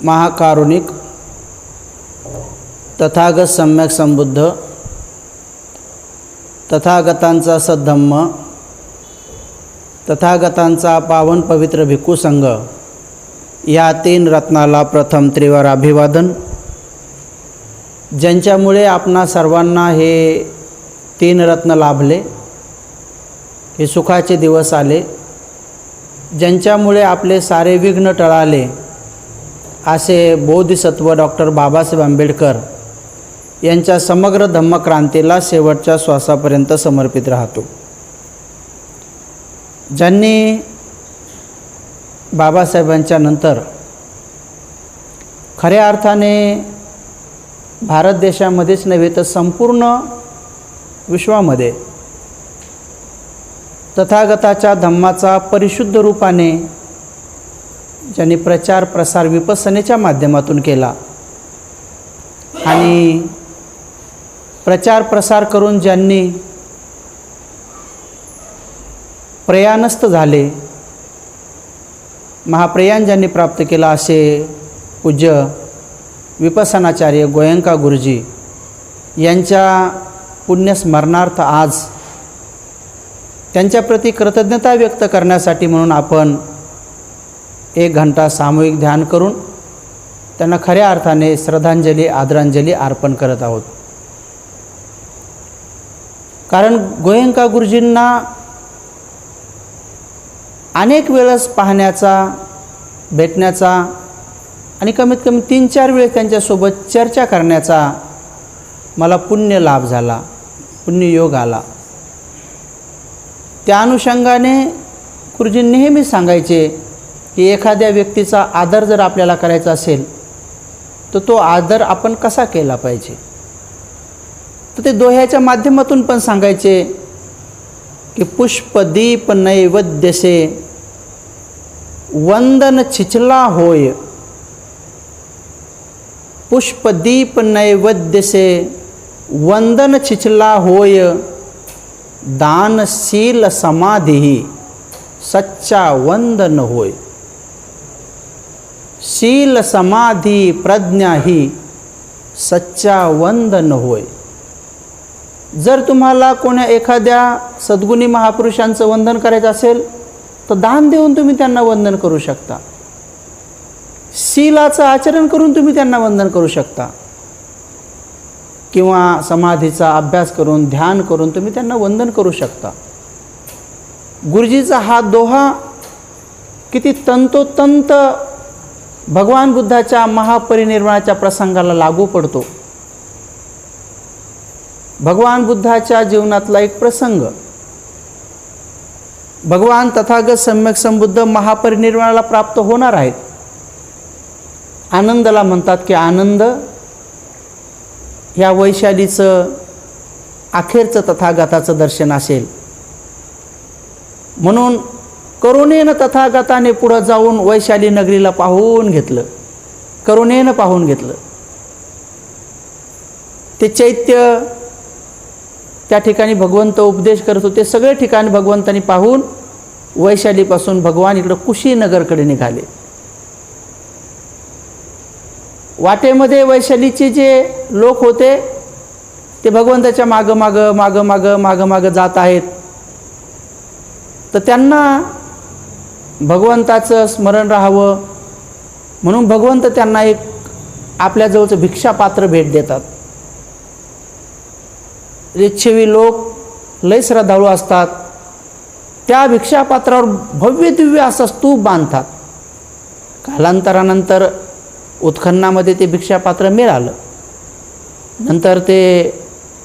महाकारुणिक तथागत सम्यक संबुद्ध तथागतांचा सद्धम्म तथागतांचा पावन पवित्र भिक्खू संघ या तीन रत्नाला प्रथम त्रिवार अभिवादन। ज्यांच्यामुळे आपणा सर्वांना हे तीन रत्न लाभले, हे सुखाचे दिवस आले, ज्यांच्यामुळे आपले सारे विघ्न टळाले, असे बोधिसत्व डॉक्टर बाबासाहेब आंबेडकर यांच्या समग्र धम्मक्रांतीला शेवटच्या श्वासापर्यंत समर्पित राहतो। ज्यांनी बाबासाहेबांच्या नंतर खऱ्या अर्थाने भारत देशामध्येच नव्हे तर संपूर्ण विश्वामध्ये तथागताच्या धम्माचा परिशुद्ध रूपाने ज्यांनी प्रचार प्रसार विपස්සनेच्या माध्यमातून केला आणि प्रचार प्रसार करून ज्यांनी प्रयाणस्थ झाले, महाप्रयाण ज्यांनी प्राप्त केला, असे पूज्य विपස්සनाचार्य गोयंका गुरुजी यांच्या पुण्यस्मरणार्थ आज त्यांच्याप्रती कृतज्ञता व्यक्त करण्यासाठी म्हणून आपण 1 घंटा सामूहिक ध्यान करून त्यांना खऱ्या अर्थाने श्रद्धांजली आदरांजली अर्पण करत आहोत। कारण गोयंका गुरुजींना अनेक वेळेस पाहण्याचा, भेटण्याचा आणि कमीत कमी 3-4 वेळेस त्यांच्यासोबत चर्चा करण्याचा मला पुण्य लाभ झाला, पुण्ययोग आला। त्या अनुषंगाने गुरुजी नेहमी सांगायचे की एखाद्या व्यक्तीचा आदर जर आपल्याला करायचा असेल तर तो आदर आपण कसा केला पाहिजे। तर ते दोह्याच्या माध्यमातून पण सांगायचे की पुष्पदीप नैवेद्यसे वंदन छिचला होय, पुष्पदीप नैवेद्यसे वंदन छिचला होय, दानशील समाधी सच्चा वंदन होय। शील समाधी प्रज्ञा ही सच्चा वंदन होय। जर तुम्हाला कोणा एखाद्या सद्गुणी महापुरुषांचं वंदन करायचं असेल तर दान देऊन तुम्ही त्यांना वंदन करू शकता, शीलाचं आचरण करून तुम्ही त्यांना वंदन करू शकता, किंवा समाधीचा अभ्यास करून ध्यान करून तुम्ही त्यांना वंदन करू शकता। गुरुजीचा हा दोहा किती तंतोतंत भगवान बुद्धाच्या महापरिनिर्वाणाच्या प्रसंगाला लागू पडतो। भगवान बुद्धाच्या जीवनातला एक प्रसंग, भगवान तथागत सम्यक संबुद्ध महापरिनिर्वाणाला प्राप्त होणार आहेत। आनंदाला म्हणतात की आनंद ह्या वैशालीचं अखेरचं तथागताचं दर्शन असेल, म्हणून करुणेनं तथागताने पुढं जाऊन वैशाली नगरीला पाहून घेतलं, करुणेनं पाहून घेतलं। ते चैत्य त्या ठिकाणी भगवंत उपदेश करत होते, सगळे ठिकाणी भगवंतांनी पाहून वैशालीपासून भगवान इकडं कुशीनगरकडे निघाले। वाटेमध्ये वैशालीचे जे लोक होते ते भगवंताच्या मागं जात आहेत, तर त्यांना भगवंताचं स्मरण राहावं म्हणून भगवंत त्यांना एक आपल्याजवळचं भिक्षापात्र भेट देतात। रिच्छेवी लोक लय श्रद्धाळू असतात, त्या भिक्षापात्रावर भव्य दिव्य असं स्तूप बांधतात। कालांतरानंतर उत्खननामध्ये ते भिक्षापात्र मिळालं, नंतर ते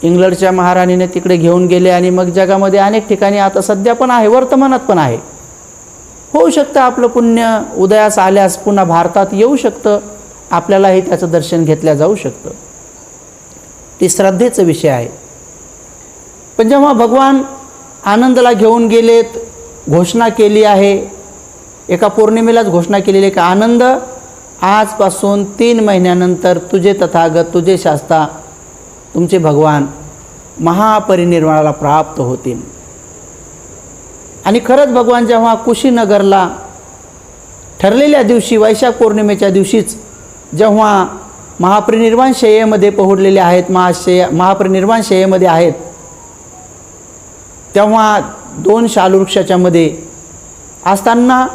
इंग्लंडच्या महाराणीने तिकडे घेऊन गेले आणि मग जगामध्ये अनेक ठिकाणी आता सध्या पण आहे, वर्तमानात पण आहे। होऊ शकतं आपलं पुण्य उदयास आल्यास पुन्हा भारतात येऊ शकतं, आपल्यालाही त्याचं दर्शन घेतल्या जाऊ शकतं। ती श्रद्धेचा विषय आहे। पण जेव्हा भगवान आनंदाला घेऊन गेलेत, घोषणा केली आहे, एका पौर्णिमेलाच घोषणा केलेली आहे की आनंद आजपासून 3 महिन्यानंतर तुझे तथागत, तुझे शास्ता, तुमचे भगवान महापरिनिर्वाणाला प्राप्त होतील। आणि खरंच भगवान जेव्हा कुशीनगरला ठरलेल्या दिवशी वैशाख पौर्णिमेच्या दिवशीच जेव्हा महापरिनिर्वाण शय्येमध्ये पोहोचलेले आहेत, महापरिनिर्वाण शय्येमध्ये आहेत, तेव्हा 2 शालवृक्षाच्या मध्ये असताना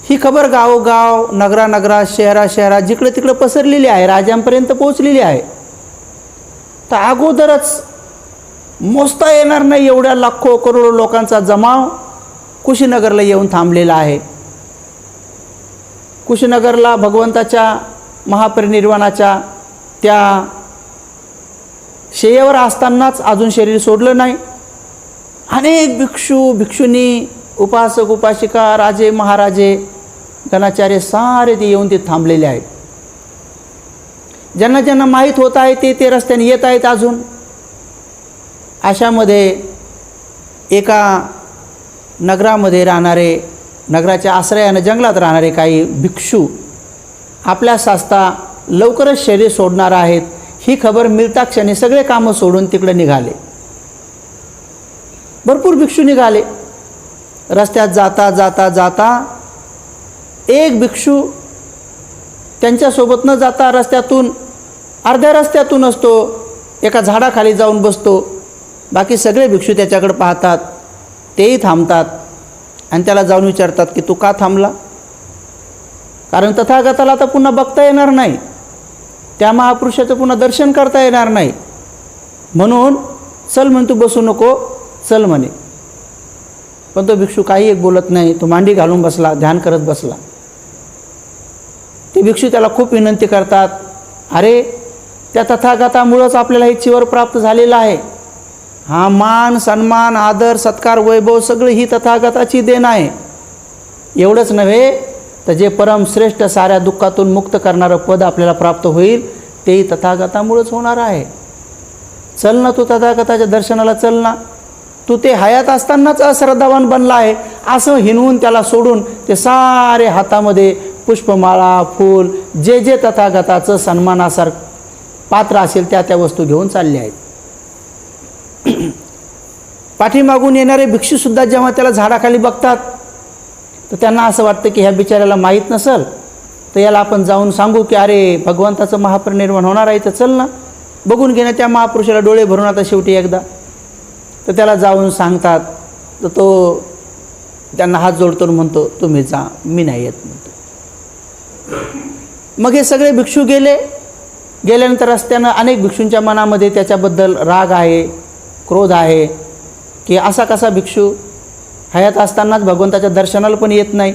ही खबर गावोगाव, नगरानगरात, शहराशहरात जिकडे तिकडे पसरलेली आहे, राजांपर्यंत पोहोचलेली आहे. तर अगोदरच मोजता येणार नाही एवढ्या लाखो करोडो लोकांचा जमाव कुशीनगरला येऊन थांबलेला आहे. कुशीनगरला भगवंताच्या महापरिनिर्वाणाच्या त्या शय्येवर असतानाच अजून शरीर सोडलं नाही. अनेक भिक्षू, भिक्षुणी, उपासक, उपासिका, राजे, महाराजे, गणाचार्य सारे ते येऊन ते थांबलेले आहेत. ज्यांना ज्यांना माहीत होत आहे ते रस्त्याने येत आहेत अजून. अशामध्ये एका नगरामध्ये राहणारे, नगराच्या आश्रयाने जंगलात राहणारे काही भिक्षू आपल्या शास्ता लवकरच शरीर सोडणार आहेत ही खबर मिळता क्षणी सगळे कामं सोडून तिकडे निघाले. भरपूर भिक्षू निघाले. रस्त्यात जाता जाता जाता एक भिक्षू त्यांच्यासोबत न जाता रस्त्यातून, अर्ध्या रस्त्यातून असतो, एका झाडाखाली जाऊन बसतो. बाकी सगळे भिक्षू त्याच्याकडे पाहतात, तेही थांबतात आणि त्याला जाऊन विचारतात की तू का थांबला? कारण तथागताला आता पुन्हा बघता येणार नाही, त्या महापुरुषाचं पुन्हा दर्शन करता येणार नाही, म्हणून चल म्हण, तू बसू नको, चल म्हणे. पण तो भिक्षू काही एक बोलत नाही, तो मांडी घालून बसला, ध्यान करत बसला. ते भिक्षू त्याला खूप विनंती करतात, अरे त्या तथागतामुळंच आपल्याला हे चिवर प्राप्त झालेलं आहे. हा मान, सन्मान, आदर, सत्कार, वैभव सगळं ही तथागताची देण आहे. एवढंच नव्हे तर जे परम श्रेष्ठ साऱ्या दुःखातून मुक्त करणारं पद आपल्याला प्राप्त होईल तेही तथागतामुळंच होणार आहे. चल ना, तू तथागताच्या दर्शनाला चल ना. तू ते हयात असतानाच अश्रद्धावान बनला आहे असं हिनवून त्याला सोडून ते सारे हातामध्ये पुष्पमाळा, फूल, जे जे तथागताचं सन्मानासारखं पात्र असेल त्या वस्तू घेऊन चालले आहेत. पाठीमागून येणारे भिक्षूसुद्धा जेव्हा त्याला झाडाखाली बघतात तर त्यांना असं वाटतं की ह्या बिचाऱ्याला माहीत नसेल तर याला आपण जाऊन सांगू की अरे भगवंताचं महापरिनिर्वाण होणार आहे, तर चल ना, बघून घे ना त्या महापुरुषाला डोळे भरून आता शेवटी एकदा. तर त्याला जाऊन सांगतात. तर तो त्यांना हात जोडतो म्हणतो, तुम्ही जा, मी नाही येत म्हणतो. मग हे सगळे भिक्षू गेल्यानंतर रस्त्यानं अनेक भिक्षूंच्या मनामध्ये त्याच्याबद्दल राग आहे, क्रोध आहे की असा कसा भिक्षू हयात असतानाच भगवंताच्या दर्शनाला पण येत नाही.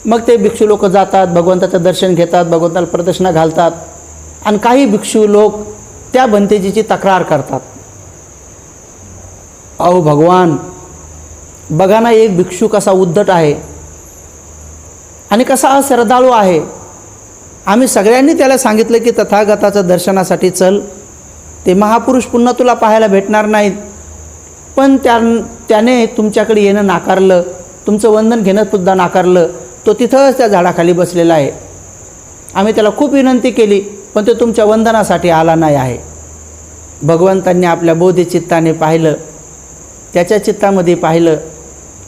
मग ते भिक्षू लोक जातात, भगवंताचं दर्शन घेतात, भगवंताला प्रदक्षिणा घालतात. आणि काही भिक्षू लोक त्या भंतेजीची तक्रार करतात, अहो भगवान, बघा ना, एक भिक्षू कसा उद्धट आहे आणि कसा अश्रद्धाळू आहे. आम्ही सगळ्यांनी त्याला सांगितलं की तथागताचं दर्शनासाठी चल, ते महापुरुष पुन्हा तुला पाहायला भेटणार नाहीत, पण त्याने तुमच्याकडे येणं नाकारलं, तुमचं वंदन घेणं सुद्धा नाकारलं. तो तिथंच त्या झाडाखाली बसलेला आहे. आम्ही त्याला खूप विनंती केली पण तो तुमच्या वंदनासाठी आला नाही आहे. भगवंतांनी आपल्या बोधी चित्ताने पाहिलं, त्याच्या चित्तामध्ये पाहिलं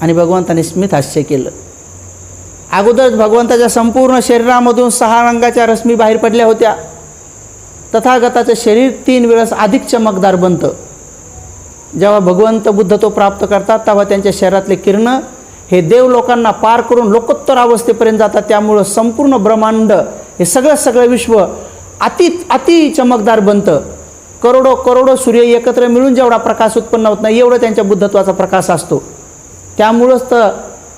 आणि भगवंताने स्मित हास्य केलं. अगोदरच भगवंताच्या संपूर्ण शरीरामधून 6 रंगाच्या रश्मी बाहेर पडल्या होत्या. तथागताचं शरीर 3 वेळेस अधिक चमकदार बनतं. जेव्हा भगवंत बुद्ध तो प्राप्त करतात तेव्हा त्यांच्या शरीरातले किरण हे देव लोकांना पार करून लोकोत्तर अवस्थेपर्यंत जातात. त्यामुळं संपूर्ण ब्रह्मांड हे सगळं विश्व अति चमकदार बनतं. करोडो सूर्य एकत्र मिळून जेवढा प्रकाश उत्पन्न होत नाही एवढं त्यांच्या बुद्धत्वाचा प्रकाश असतो. त्यामुळंच तर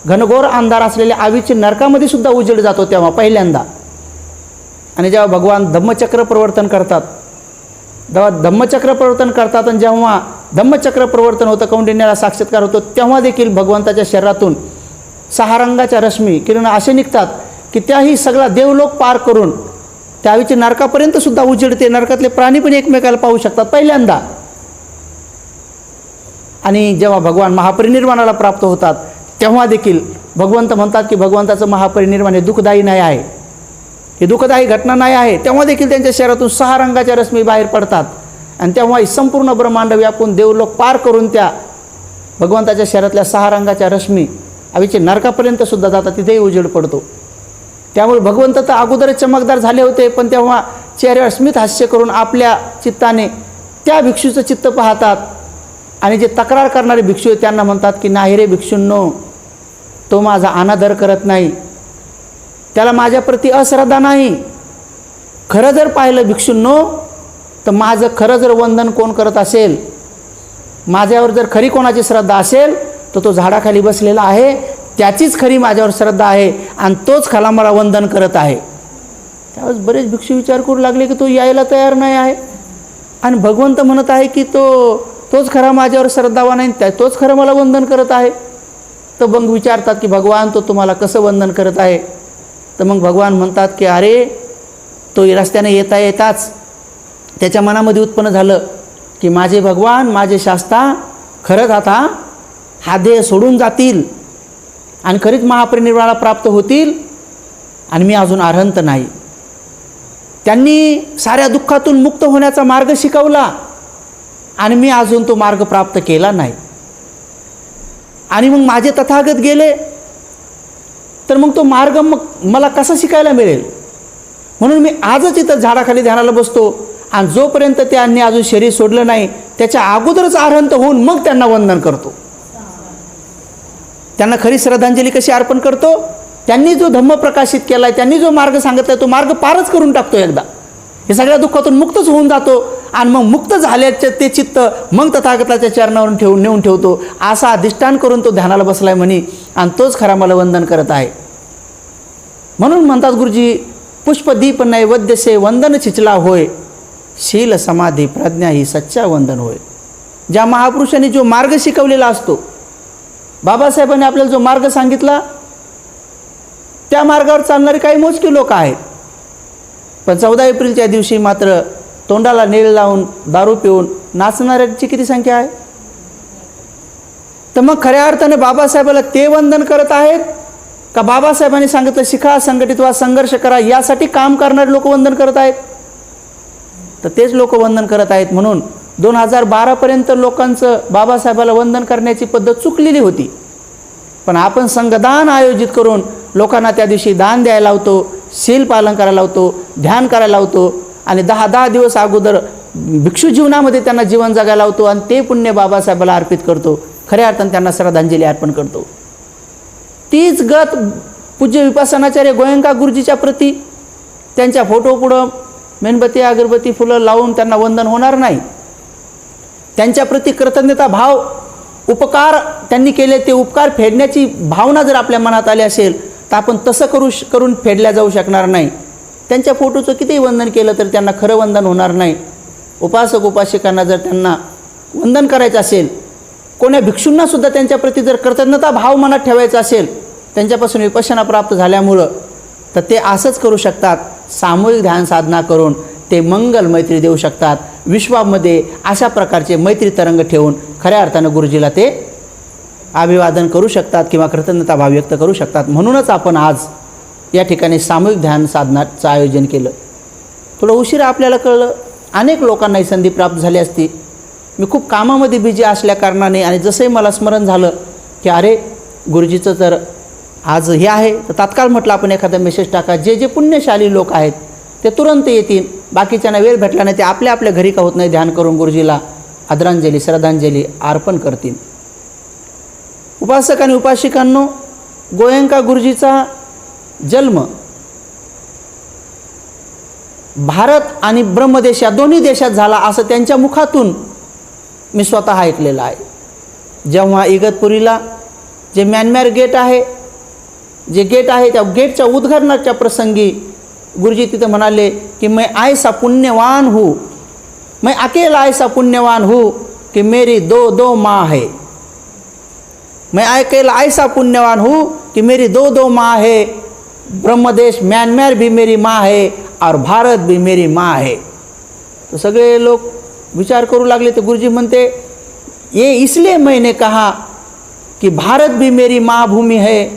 घनघोर अंधार असलेल्या आवीचे नरकामध्ये सुद्धा उजेड जातो तेव्हा पहिल्यांदा. आणि जेव्हा भगवान धम्मचक्र प्रवर्तन करतात आणि जेव्हा धम्मचक्र प्रवर्तन होतं, कौंडिन्याला साक्षात्कार होतो, तेव्हा देखील भगवंताच्या शरीरातून 6 रंगाच्या रश्मी किरण असे निघतात की त्याही सगळा देवलोक पार करून त्यावेळी नरकापर्यंत सुद्धा उजेडते. नरकातले प्राणी पण एकमेकाला पाहू शकतात पहिल्यांदा. आणि जेव्हा भगवान महापरिनिर्वाणाला प्राप्त होतात तेव्हा देखील भगवंत म्हणतात की भगवंताचं महापरिनिर्वाण हे दुःखदायी नाही आहे, ही दुःखदायी घटना नाही आहे. तेव्हा देखील त्यांच्या शरीरातून 6 रंगाच्या रश्मी बाहेर पडतात आणि तेव्हा संपूर्ण ब्रह्मांड व्यापून देवलोक पार करून त्या भगवंताच्या शरीरातल्या 6 रंगाच्या रश्मी आवीचे नरकापर्यंत सुद्धा जातात, तिथेही उजेड पडतो. त्यामुळे भगवंत तर अगोदरच चमकदार झाले होते, पण तेव्हा चेहऱ्यावर स्मित हास्य करून आपल्या चित्ताने त्या भिक्षूचं चित्त पाहतात आणि जे तक्रार करणारे भिक्षू आहेत त्यांना म्हणतात की नाही रे भिक्षूंनो, तो माझा अनादर करत नाही, त्याला माझ्याप्रती अश्रद्धा नाही. खरं जर पाहिलं भिक्षूंनो तर माझं खरं जर वंदन कोण करत असेल, माझ्यावर जर खरी कोणाची श्रद्धा असेल तर तो झाडाखाली बसलेला आहे, त्याचीच खरी माझ्यावर श्रद्धा आहे आणि तोच खरा मला वंदन करत आहे. त्यावेळेस बरेच भिक्षू विचार करू लागले की तो यायला तयार नाही आहे आणि भगवंत म्हणत आहे की तोच खरा माझ्यावर श्रद्धावान आहे, तोच खरं मला वंदन करत आहे. तर मग विचारतात की भगवान तो तुम्हाला कसं वंदन करत आहे. तर मग भगवान म्हणतात की अरे तो रस्त्याने येता येताच त्याच्या मनामध्ये उत्पन्न झालं की माझे भगवान माझे शास्ता खरंच आता हा देह सोडून जातील आणि खरीच महापरिनिर्वाणाला प्राप्त होतील आणि मी अजून अर्हंत नाही. त्यांनी साऱ्या दुःखातून मुक्त होण्याचा मार्ग शिकवला आणि मी अजून तो मार्ग प्राप्त केला नाही. आणि मग माझे तथागत गेले तर मग तो मार्ग मग मला कसा शिकायला मिळेल. म्हणून मी आजच इथं झाडाखाली ध्यानाला बसतो आणि जोपर्यंत त्यांनी अजून शरीर सोडलं नाही त्याच्या अगोदरच अर्हंत होऊन मग त्यांना वंदन करतो. त्यांना खरी श्रद्धांजली कशी अर्पण करतो, त्यांनी जो धम्म प्रकाशित केला आहे, त्यांनी जो मार्ग सांगितला तो मार्ग पारच करून टाकतो एकदा. हे सगळ्या दुःखातून मुक्तच होऊन जातो आणि मग मुक्त झाल्याचे ते चित्त मग तथागताच्या चरणावरून नेऊन ठेवतो. असा अधिष्ठान करून तो ध्यानाला बसलाय म्हणे आणि तोच खरा मला वंदन करत आहे. म्हणून म्हणतात गुरुजी, पुष्पदीप नैवेद्यसे वंदन चिचला होय, शील समाधी प्रज्ञा ही सच्चा वंदन होय. ज्या महापुरुषांनी जो मार्ग शिकवलेला असतो, बाबासाहेबांनी आपल्याला जो मार्ग सांगितला त्या मार्गावर चालणारे काही मोजके लोक आहेत. पण 14 एप्रिलच्या दिवशी मात्र तोंडाला नेल लावून दारू पिऊन नाचणाऱ्यांची किती संख्या आहे. तर मग खऱ्या अर्थाने बाबासाहेबाला ते वंदन करत आहेत का बाबासाहेबांनी सांगितलं शिका, संघटित व्हा, संघर्ष करा यासाठी काम करणारे लोक वंदन करत आहेत. तर तेच लोक वंदन करत आहेत. म्हणून 2012पर्यंत लोकांचं बाबासाहेबाला वंदन करण्याची पद्धत चुकलेली होती. पण आपण संघदान आयोजित करून लोकांना त्या दिवशी दान द्यायला लावतो, शील पालन करायला लावतो, ध्यान करायला लावतो आणि 10-10 दिवस अगोदर भिक्षू जीवनामध्ये त्यांना जीवन जगायला लावतो आणि ते पुण्य बाबासाहेबाला अर्पित करतो. खऱ्या अर्थाने त्यांना श्रद्धांजली अर्पण करतो. तीच गत पूज्य विपासनाचार्य गोयंका गुरुजीच्या प्रती त्यांच्या फोटोपुढं मेणबत्ती अगरबत्ती फुलं लावून त्यांना वंदन होणार नाही. त्यांच्या प्रती कृतज्ञता भाव, उपकार त्यांनी केले ते उपकार फेडण्याची भावना जर आपल्या मनात आली असेल तर आपण तसं करून फेडल्या जाऊ शकणार नाही. त्यांच्या फोटोचं कितीही वंदन केलं तर त्यांना खरं वंदन होणार नाही. उपासक उपासिकांना जर त्यांना वंदन करायचं असेल, कोण्या भिक्षूंनासुद्धा त्यांच्याप्रती जर कृतज्ञता भाव मनात ठेवायचा असेल, त्यांच्यापासून विपश्यना प्राप्त झाल्यामुळं, तर ते असंच करू शकतात. सामूहिक ध्यान साधना करून ते मंगल मैत्री देऊ शकतात. विश्वामध्ये अशा प्रकारचे मैत्री तरंग ठेवून खऱ्या अर्थानं गुरुजीला ते अभिवादन करू शकतात किंवा कृतज्ञता भाव व्यक्त करू शकतात. म्हणूनच आपण आज या ठिकाणी सामूहिक ध्यान साधनाचं आयोजन केलं. थोडं उशिरा आपल्याला कळलं, अनेक लोकांना ही संधी प्राप्त झाली असती. मी खूप कामामध्ये बिझी असल्याकारणाने आणि जसंही मला स्मरण झालं की अरे गुरुजीचं तर आज हे आहे, तर तात्काळ म्हटलं आपण एखादा मेसेज टाका. जे जे पुण्यशाली लोक आहेत ते तुरंत येतील, बाकीच्यांना वेळ भेटला नाही ते आपल्या आपल्या घरी का होत नाही ध्यान करून गुरुजीला आदरांजली श्रद्धांजली अर्पण करतील. उपासक आणि उपासिकांनो, गोयंका गुरुजीचा जन्म भारत आणि ब्रह्मदेश या दोन्ही देशात झाला असं त्यांच्या मुखातून मी स्वतः ऐकलेलं आहे. जेव्हा इगतपुरीला जे म्यानमार गेट आहे, त्या गेटच्या उद्घाटनाच्या प्रसंगी गुरुजी तिथे म्हणाले की मैं ऐसा पुण्यवान हूँ, मैं अकेला ऐसा पुण्यवान हूँ कि मेरी दो माँ है. मैं अकेला ऐसा पुण्यवान हूँ कि मेरी दो माँ है. ब्रह्मदेश म्यानमार भी मेरी माँ है और भारत भी मेरी माँ है. तो सगळे लोक विचार करू लागले. तो गुरुजी म्हणते ये इसलिए मैंने कहा कि भारत भी मेरी माँ भूमि है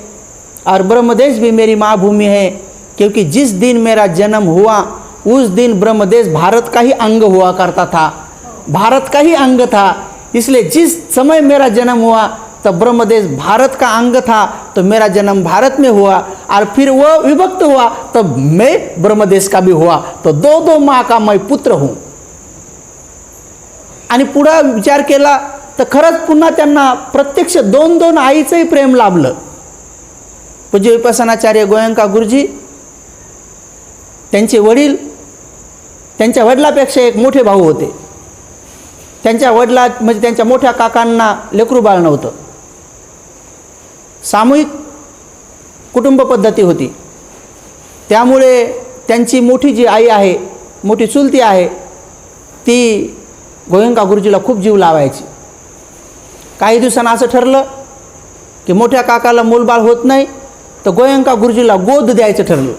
और ब्रह्मदेश भी मेरी माँ भूमि है, क्योंकि जिस दिन मेरा जन्म हुआ उस दिन ब्रह्मदेश भारत का ही अंग हुआ करता था, भारत का ही अंग था. इसलिए जिस समय मेरा जन्म हुआ तो ब्रह्मदेश भारत का अंग था, तो मेरा जन्म भारत में हुआ, और फिर वो विभक्त हुआ तो मैं ब्रह्मदेश का भी हुआ, तो दो दो माँ का मैं पुत्र हूँ. आणि पुढे विचार केला तर खरंच पुन्हा त्यांना प्रत्यक्ष दोन दोन आईचंही प्रेम लाभलं. पूज्य विपස්සनाचार्य गोयंका गुरुजी, त्यांचे वडील, त्यांच्या वडिलापेक्षा एक मोठे भाऊ होते. त्यांच्या वडिला म्हणजे त्यांच्या मोठ्या काकांना लेकरू बाळ नव्हतं. सामूहिक कुटुंब पद्धती होती. त्यामुळे त्यांची मोठी जी आई आहे, मोठी चुलती आहे, ती गोयंका गुरुजीला खूप जीव लावायची. काही दिवसांनी असं ठरलं की मोठ्या काकाला मूलबाळ होत नाही, तर गोयंका गुरुजीला गोद द्यायचं ठरलं.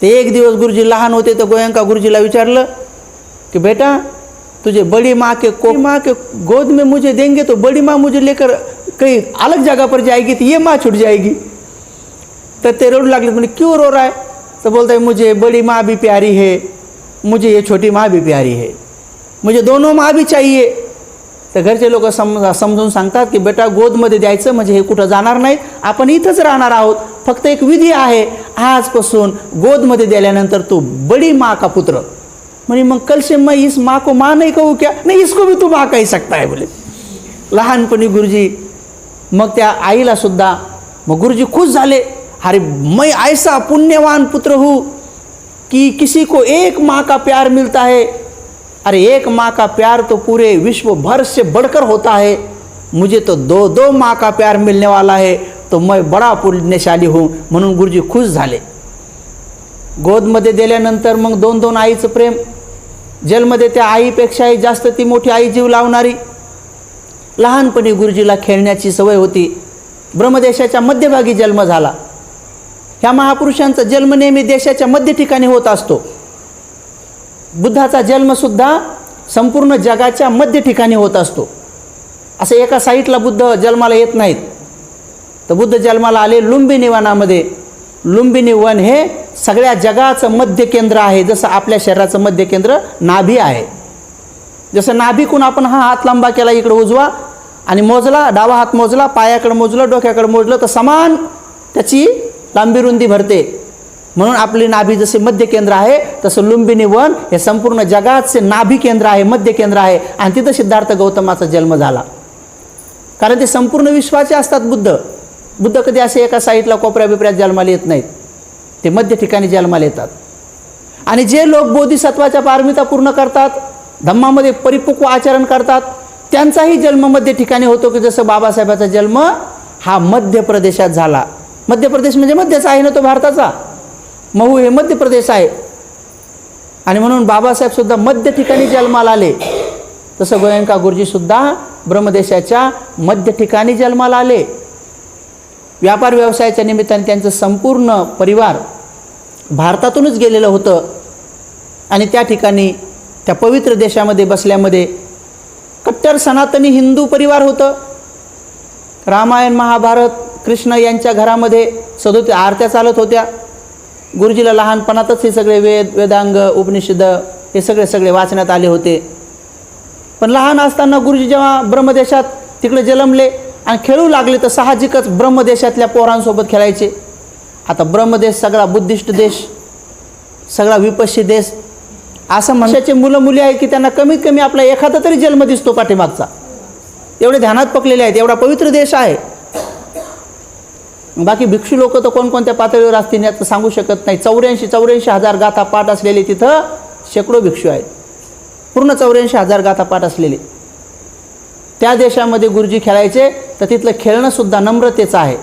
ते एक दिवस गुरुजी लहान होते, तर गोयंका गुरुजीला विचारलं कि बेटा, तुझे बड़ी माँ के गोद में मुझे देंगे तो बड़ी माँ मुझे लेकर कहीं अलग जगह पर जाएगी, तो ये माँ छूट जाएगी. तर ते रोड लागले. म्हणजे क्यों रो रहा है? तो बोलता है मुझे बड़ी माँ भी प्यारी है, मुझे ये छोटी माँ भी प्यारी है, मुझे दोनों माँ भी चाहिए. तर घरचे लोक समजून सांगतात की बेटा, गोदमध्ये द्यायचं म्हणजे हे कुठं जाणार नाहीत, आपण इथंच राहणार आहोत. फक्त एक विधी आहे, आजपासून गोदमध्ये दिल्यानंतर तू बड़ी माँ का पुत्र. म्हणे मग कल से मैं इस माँ को माँ नहीं कहूँ क्या? नहीं, इसको भी तू माँ कह सकता है बोले. लहानपणी गुरुजी मग त्या आईला सुद्धा, मग गुरुजी खुश झाले. अरे मैं ऐसा पुण्यवान पुत्र हूँ कि किसी को एक माँ का प्यार मिलता है. अरे एक माँ का प्यार तो पूरे विश्व भर से बढ़कर होता है, मुझे तो दो दो माँ का प्यार मिलने वाला है, तो मैं बड़ा पुण्यशाली हूँ. म्हणून गुरुजी खुश झाले. गोदमध्ये दिल्यानंतर मग दोन दोन आईचं प्रेम. जेलमध्ये त्या आईपेक्षाही जास्त ती मोठी आई जीव लावणारी. लहानपणी गुरुजीला खेळण्याची सवय होती. ब्रह्मदेशाच्या मध्यभागी जन्म झाला. ह्या महापुरुषांचा जन्म नेहमी देशाच्या मध्य ठिकाणी होत असतो. बुद्धाचा जन्मसुद्धा संपूर्ण जगाच्या मध्य ठिकाणी होत असतो. असं एका साईडला बुद्ध जन्माला येत नाहीत. तर बुद्ध जन्माला आले लुंबिनी वनामध्ये. लुंबिनी वन हे सगळ्या जगाचं मध्य केंद्र आहे. जसं आपल्या शरीराचं मध्य केंद्र नाभी आहे. जसं नाभीकून आपण हा हात लांबा केला इकडे उजवा आणि मोजला, डावा हात मोजला, पायाकडे मोजलं, डोक्याकडे मोजलं, तर समान त्याची लांबी रुंदी भरते. म्हणून आपली नाभी जसे मध्य केंद्र आहे, तसं लुंबिनी वन हे संपूर्ण जगाचे नाभी केंद्र आहे, मध्य केंद्र आहे. आणि तिथं सिद्धार्थ गौतमाचा जन्म झाला. कारण ते संपूर्ण विश्वाचे असतात बुद्ध. बुद्ध कधी असे एका साईडला कोपऱ्या बिपऱ्यात जन्माला येत नाहीत, ते मध्य ठिकाणी जन्माला येतात. आणि जे लोक बोधिसत्वाच्या पारमिता पूर्ण करतात, धम्मामध्ये परिपक्व आचरण करतात, त्यांचाही जन्म मध्य ठिकाणी होतो. की जसं बाबासाहेबाचा जन्म हा मध्य प्रदेशात झाला. मध्य प्रदेश म्हणजे मध्यच आहे ना तो भारताचा. महू हे मध्य प्रदेश आहे. आणि म्हणून बाबासाहेबसुद्धा मध्य ठिकाणी जन्माला आले. तसं गोयंका गुरुजीसुद्धा ब्रह्मदेशाच्या मध्य ठिकाणी जन्माला आले. व्यापार व्यवसायाच्या निमित्ताने त्यांचं संपूर्ण परिवार भारतातूनच गेलेलं होतं. आणि त्या ठिकाणी त्या पवित्र देशामध्ये बसल्यामध्ये कट्टर सनातनी हिंदू परिवार होतं. रामायण महाभारत कृष्ण यांच्या घरामध्ये सदोती आरत्या चालत होत्या. गुरुजीला लहानपणातच हे सगळे वेद, वेदांग, उपनिषद हे सगळे वाचण्यात आले होते. पण लहान असताना गुरुजी जेव्हा ब्रह्मदेशात तिकडे जन्मले आणि खेळू लागले, तर साहजिकच ब्रह्मदेशातल्या पोरांसोबत खेळायचे. आता ब्रह्मदेश सगळा बुद्धिस्ट देश, सगळा विपश्य देश, असं मनुष्याचे मुलं मुली आहेत की त्यांना कमीत कमी आपला एखादा तरी जन्म दिसतो पाठीमागचा. एवढे ध्यानात पकलेले आहेत. एवढा पवित्र देश आहे. बाकी भिक्षू लोक तर कोणकोणत्या पातळीवर असतील याचं सांगू शकत नाही. 84,000 गाथा पाठ असलेले तिथं शेकडो भिक्षू आहेत. पूर्ण 84,000 गाथा पाठ असलेले त्या देशामध्ये गुरुजी खेळायचे. तर तिथलं खेळणंसुद्धा नम्रतेचं आहे.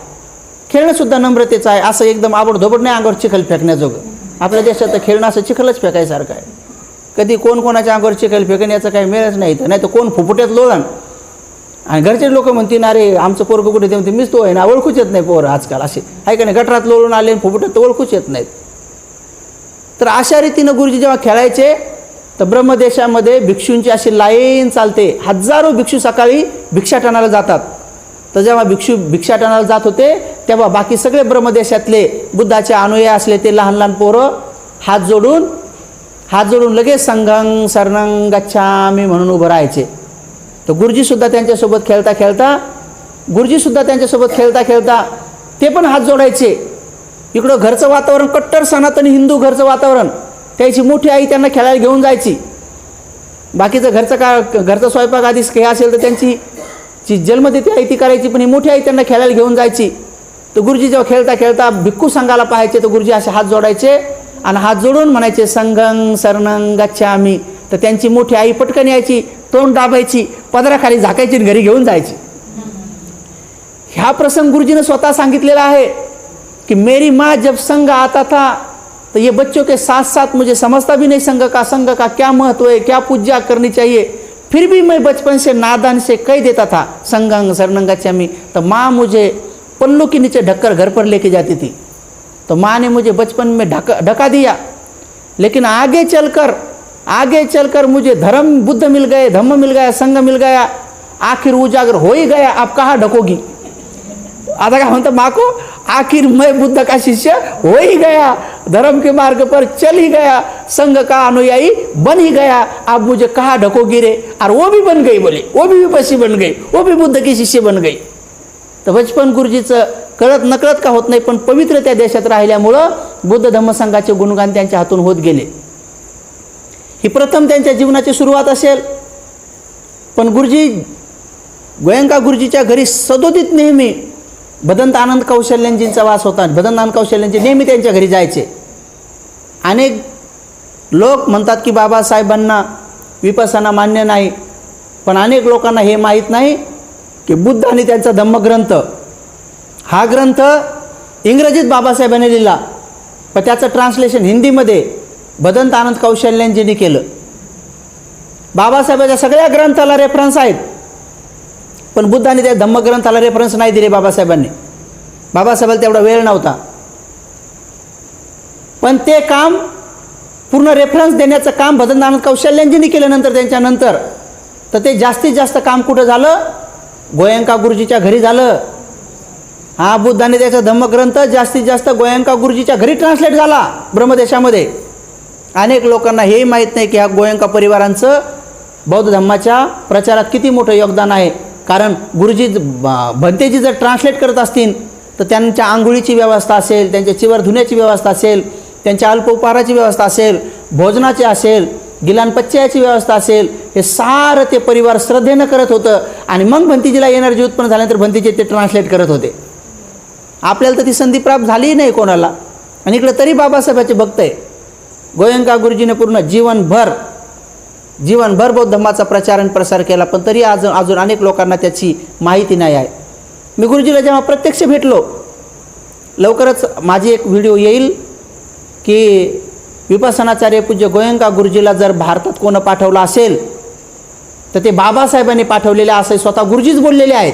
खेळणंसुद्धा नम्रतेचं आहे. असं एकदम आबडधोबड नाही अंगावर चिखल फेकण्याजोगं. आपल्या देशात तर खेळणं असं चिखलच फेकायसारखं आहे. कधी कोण कोणाच्या अंगावर चिखल फेकन याचं काही मेळच नाही. तर नाही तर कोण फुफुट्यात लोळण. आणि घरचे लोक म्हणतील अरे आमचं पोरगं कुठे ते म्हणते मीच तो आहे ना, ओळखूच येत नाही पोरं आजकाल असे आहे का नाही. गटरात लोळून आले फुफुट्यात तर ओळखूच येत नाहीत. तर अशा रीतीनं गुरुजी जेव्हा खेळायचे तर ब्रह्मदेशामध्ये भिक्षूंची अशी लाईन चालते. हजारो भिक्षू सकाळी भिक्षाटनाला जातात. तर जेव्हा भिक्षू भिक्षाटनाला जात होते तेव्हा बाकी सगळे ब्रह्मदेशातले बुद्धाचे अनुयायी असले ते लहान लहान पोरं हात जोडून लगेच संघं शरणं गच्छामी म्हणून उभं राहायचे. तर गुरुजीसुद्धा त्यांच्यासोबत खेळता खेळता गुरुजीसुद्धा त्यांच्यासोबत खेळता खेळता ते पण हात जोडायचे. इकडं घरचं वातावरण कट्टर सनातनी हिंदू घरचं वातावरण, त्याची मोठी आई त्यांना खेळायला घेऊन जायची. बाकीचं घरचा स्वयंपाक आधीच हे असेल तर त्यांची जी जन्मतिथी आई ती करायची, पण ही मोठी आई त्यांना खेळायला घेऊन जायची. तर गुरुजी जेव्हा खेळता खेळता भिक्खू संघाला पाहायचे तर गुरुजी असे हात जोडायचे आणि हात जोडून म्हणायचे संघं शरणं गच्छामि. तर त्यांची मोठी आई पटकन यायची, तोंड दाबायची, पदराखाली झाकायची आणि घरी घेऊन जायची. ह्या प्रसंग गुरुजीने स्वतः सांगितलेला आहे कि मेरी माँ जब संघ आता था तो ये बच्चों के साथ साथ मुझे समझता भी नहीं संघ का क्या महत्व है, क्या पूजा करनी चाहिए, फिर भी मैं बचपन से नादान से कह देता था संघं शरणं गच्छामि. तो माँ मुझे पल्लू के नीचे ढककर घर पर लेके जाती थी. तो माँ ने मुझे बचपन में ढका दिया, लेकिन आगे चलकर मुझे धर्म बुद्ध मिल गए, धम्म मिल गया, संघ मिल गया, आखिर उजागर हो ही गया, अब कहाँ ढकोगी. आता काय म्हणतो माँ को, आखिर मैं बुद्ध का शिष्य हो ही गया, धर्म के मार्ग पर चल ही गया, संघ का अनुयायी बन ही गया, अब मुझे कहाँ ढकोगी रे. और वो भी बन गई, बोले वो भी विपस्सी बन गई, वो भी बुद्ध की शिष्य बन गई. तर बचपन गुरुजीचं कळत नकळत का होत नाही, पण पवित्र त्या देशात राहिल्यामुळं बुद्ध धम्मसंघाचे गुणगान त्यांच्या हातून होत गेले. ही प्रथम त्यांच्या जीवनाची सुरुवात असेल. पण गुरुजी गोयंका गुरुजीच्या घरी सदोदित नेहमी भदंत आनंद कौशल्यांजींचा वास होता. भदंत आनंद कौशल्यांजी नेहमी त्यांच्या घरी जायचे. अनेक लोक म्हणतात की बाबासाहेबांना विपස්සना मान्य नाही, पण अनेक लोकांना हे माहीत नाही की बुद्ध आणि त्यांचा धम्मग्रंथ हा ग्रंथ इंग्रजीत बाबासाहेबांनी लिहिला, पण त्याचं ट्रान्सलेशन हिंदीमध्ये भदंत आनंद कौशल्यांजींनी केलं. बाबासाहेबांच्या सगळ्या ग्रंथाला रेफरन्स आहेत, पण बुद्ध आणि त्या धम्मग्रंथाला रेफरन्स नाही दिले बाबासाहेबांनी. बाबासाहेबांना तेवढा वेळ नव्हता. पण ते काम पूर्ण रेफरन्स देण्याचं काम भदंत आनंद कौशल्यांजींनी केलं त्यांच्यानंतर. तर ते जास्तीत जास्त काम कुठं झालं, गोयंका गुरुजीच्या घरी झालं. हा बुद्ध आणि त्याचा धम्मग्रंथ जास्तीत जास्त गोयंका गुरुजीच्या घरी ट्रान्सलेट झाला ब्रह्मदेशामध्ये. अनेक लोकांना हे माहीत नाही की ह्या गोयंका परिवारांचं बौद्ध धम्माच्या प्रचारात किती मोठं योगदान आहे. कारण गुरुजी भंतेजी जर ट्रान्सलेट करत असतील तर त्यांच्या आंघोळीची व्यवस्था असेल, त्यांच्या चिवर धुण्याची व्यवस्था असेल, त्यांच्या अल्पोपहाराची व्यवस्था असेल, भोजनाची असेल, गिलानपच्चयाची व्यवस्था असेल, हे सारं ते परिवार श्रद्धेनं करत होतं. आणि मग भंतीजीला एनर्जी उत्पन्न झाल्यानंतर भंतीजी ते ट्रान्सलेट करत होते. आपल्याला तर ती संधी प्राप्त झाली नाही कोणाला. आणि इकडे तरी बाबासाहेबाचे भक्त आहे. गोयंका गुरुजीने पूर्ण जीवनभर बौद्ध धम्माचा प्रचार आणि प्रसार केला, पण तरी अजून अनेक लोकांना त्याची माहिती नाही आहे. मी गुरुजीला जेव्हा प्रत्यक्ष भेटलो, लवकरच माझी एक व्हिडिओ येईल की विपස්සनाचार्य पूज्य गोयंका गुरुजीला जर भारतात कोण पाठवलं असेल तर ते बाबासाहेबांनी पाठवलेले असे स्वतः गुरुजीच बोललेले आहेत.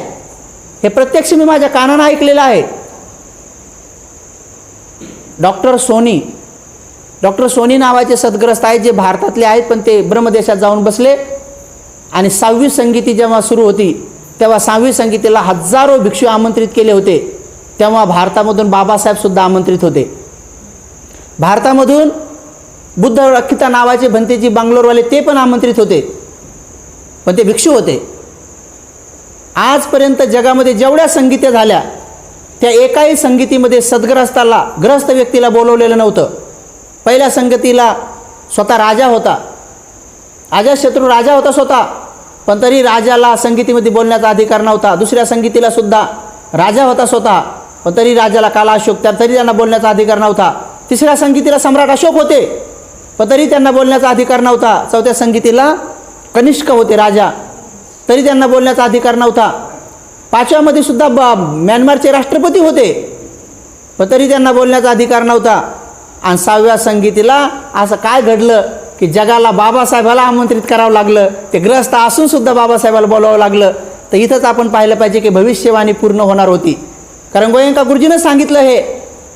हे प्रत्यक्ष मी माझ्या कानानं ऐकलेलं आहे. डॉक्टर सोनी नावाचे सद्ग्रस्त आहेत जे भारतातले आहेत, पण ते ब्रह्मदेशात जाऊन बसले. आणि 6वी संगीती जेव्हा सुरू होती तेव्हा 6वी संगीतीला हजारो भिक्षू आमंत्रित केले होते. तेव्हा भारतामधून बाबासाहेबसुद्धा आमंत्रित होते. भारतामधून बुद्ध रक्षिता नावाचे भंतेजी बंगलोरवाले ते पण आमंत्रित होते, पण ते भिक्षू होते. आजपर्यंत जगामध्ये जेवढ्या संगीत्या झाल्या त्या एकाही संगीतीमध्ये ग्रस्त व्यक्तीला बोलवलेलं नव्हतं. पहिल्या संगतीला स्वतः राजा होता, अजातशत्रू राजा होता स्वतः, पण तरी राजाला संगीतीमध्ये बोलण्याचा अधिकार नव्हता. दुसऱ्या संगीतीला सुद्धा राजा होता स्वतः, पण तरी राजाला काला अशोक तरी त्यांना बोलण्याचा अधिकार नव्हता. तिसऱ्या संगीतीला सम्राट अशोक होते, पण तरी त्यांना बोलण्याचा अधिकार नव्हता. चौथ्या संगीतीला कनिष्क होते राजा, तरी त्यांना बोलण्याचा अधिकार नव्हता. 5व्यामध्ये सुद्धा म्यानमारचे राष्ट्रपती होते, पण तरी त्यांना बोलण्याचा अधिकार नव्हता. आणि 6व्या संगीतीला असं काय घडलं की जगाला बाबासाहेबाला आमंत्रित करावं लागलं. ते ग्रस्त असून सुद्धा बाबासाहेबाला बोलावं लागलं. तर इथंच आपण पाहिलं पाहिजे की भविष्यवाणी पूर्ण होणार होती. कारण गोयंका गुरुजीनं सांगितलं हे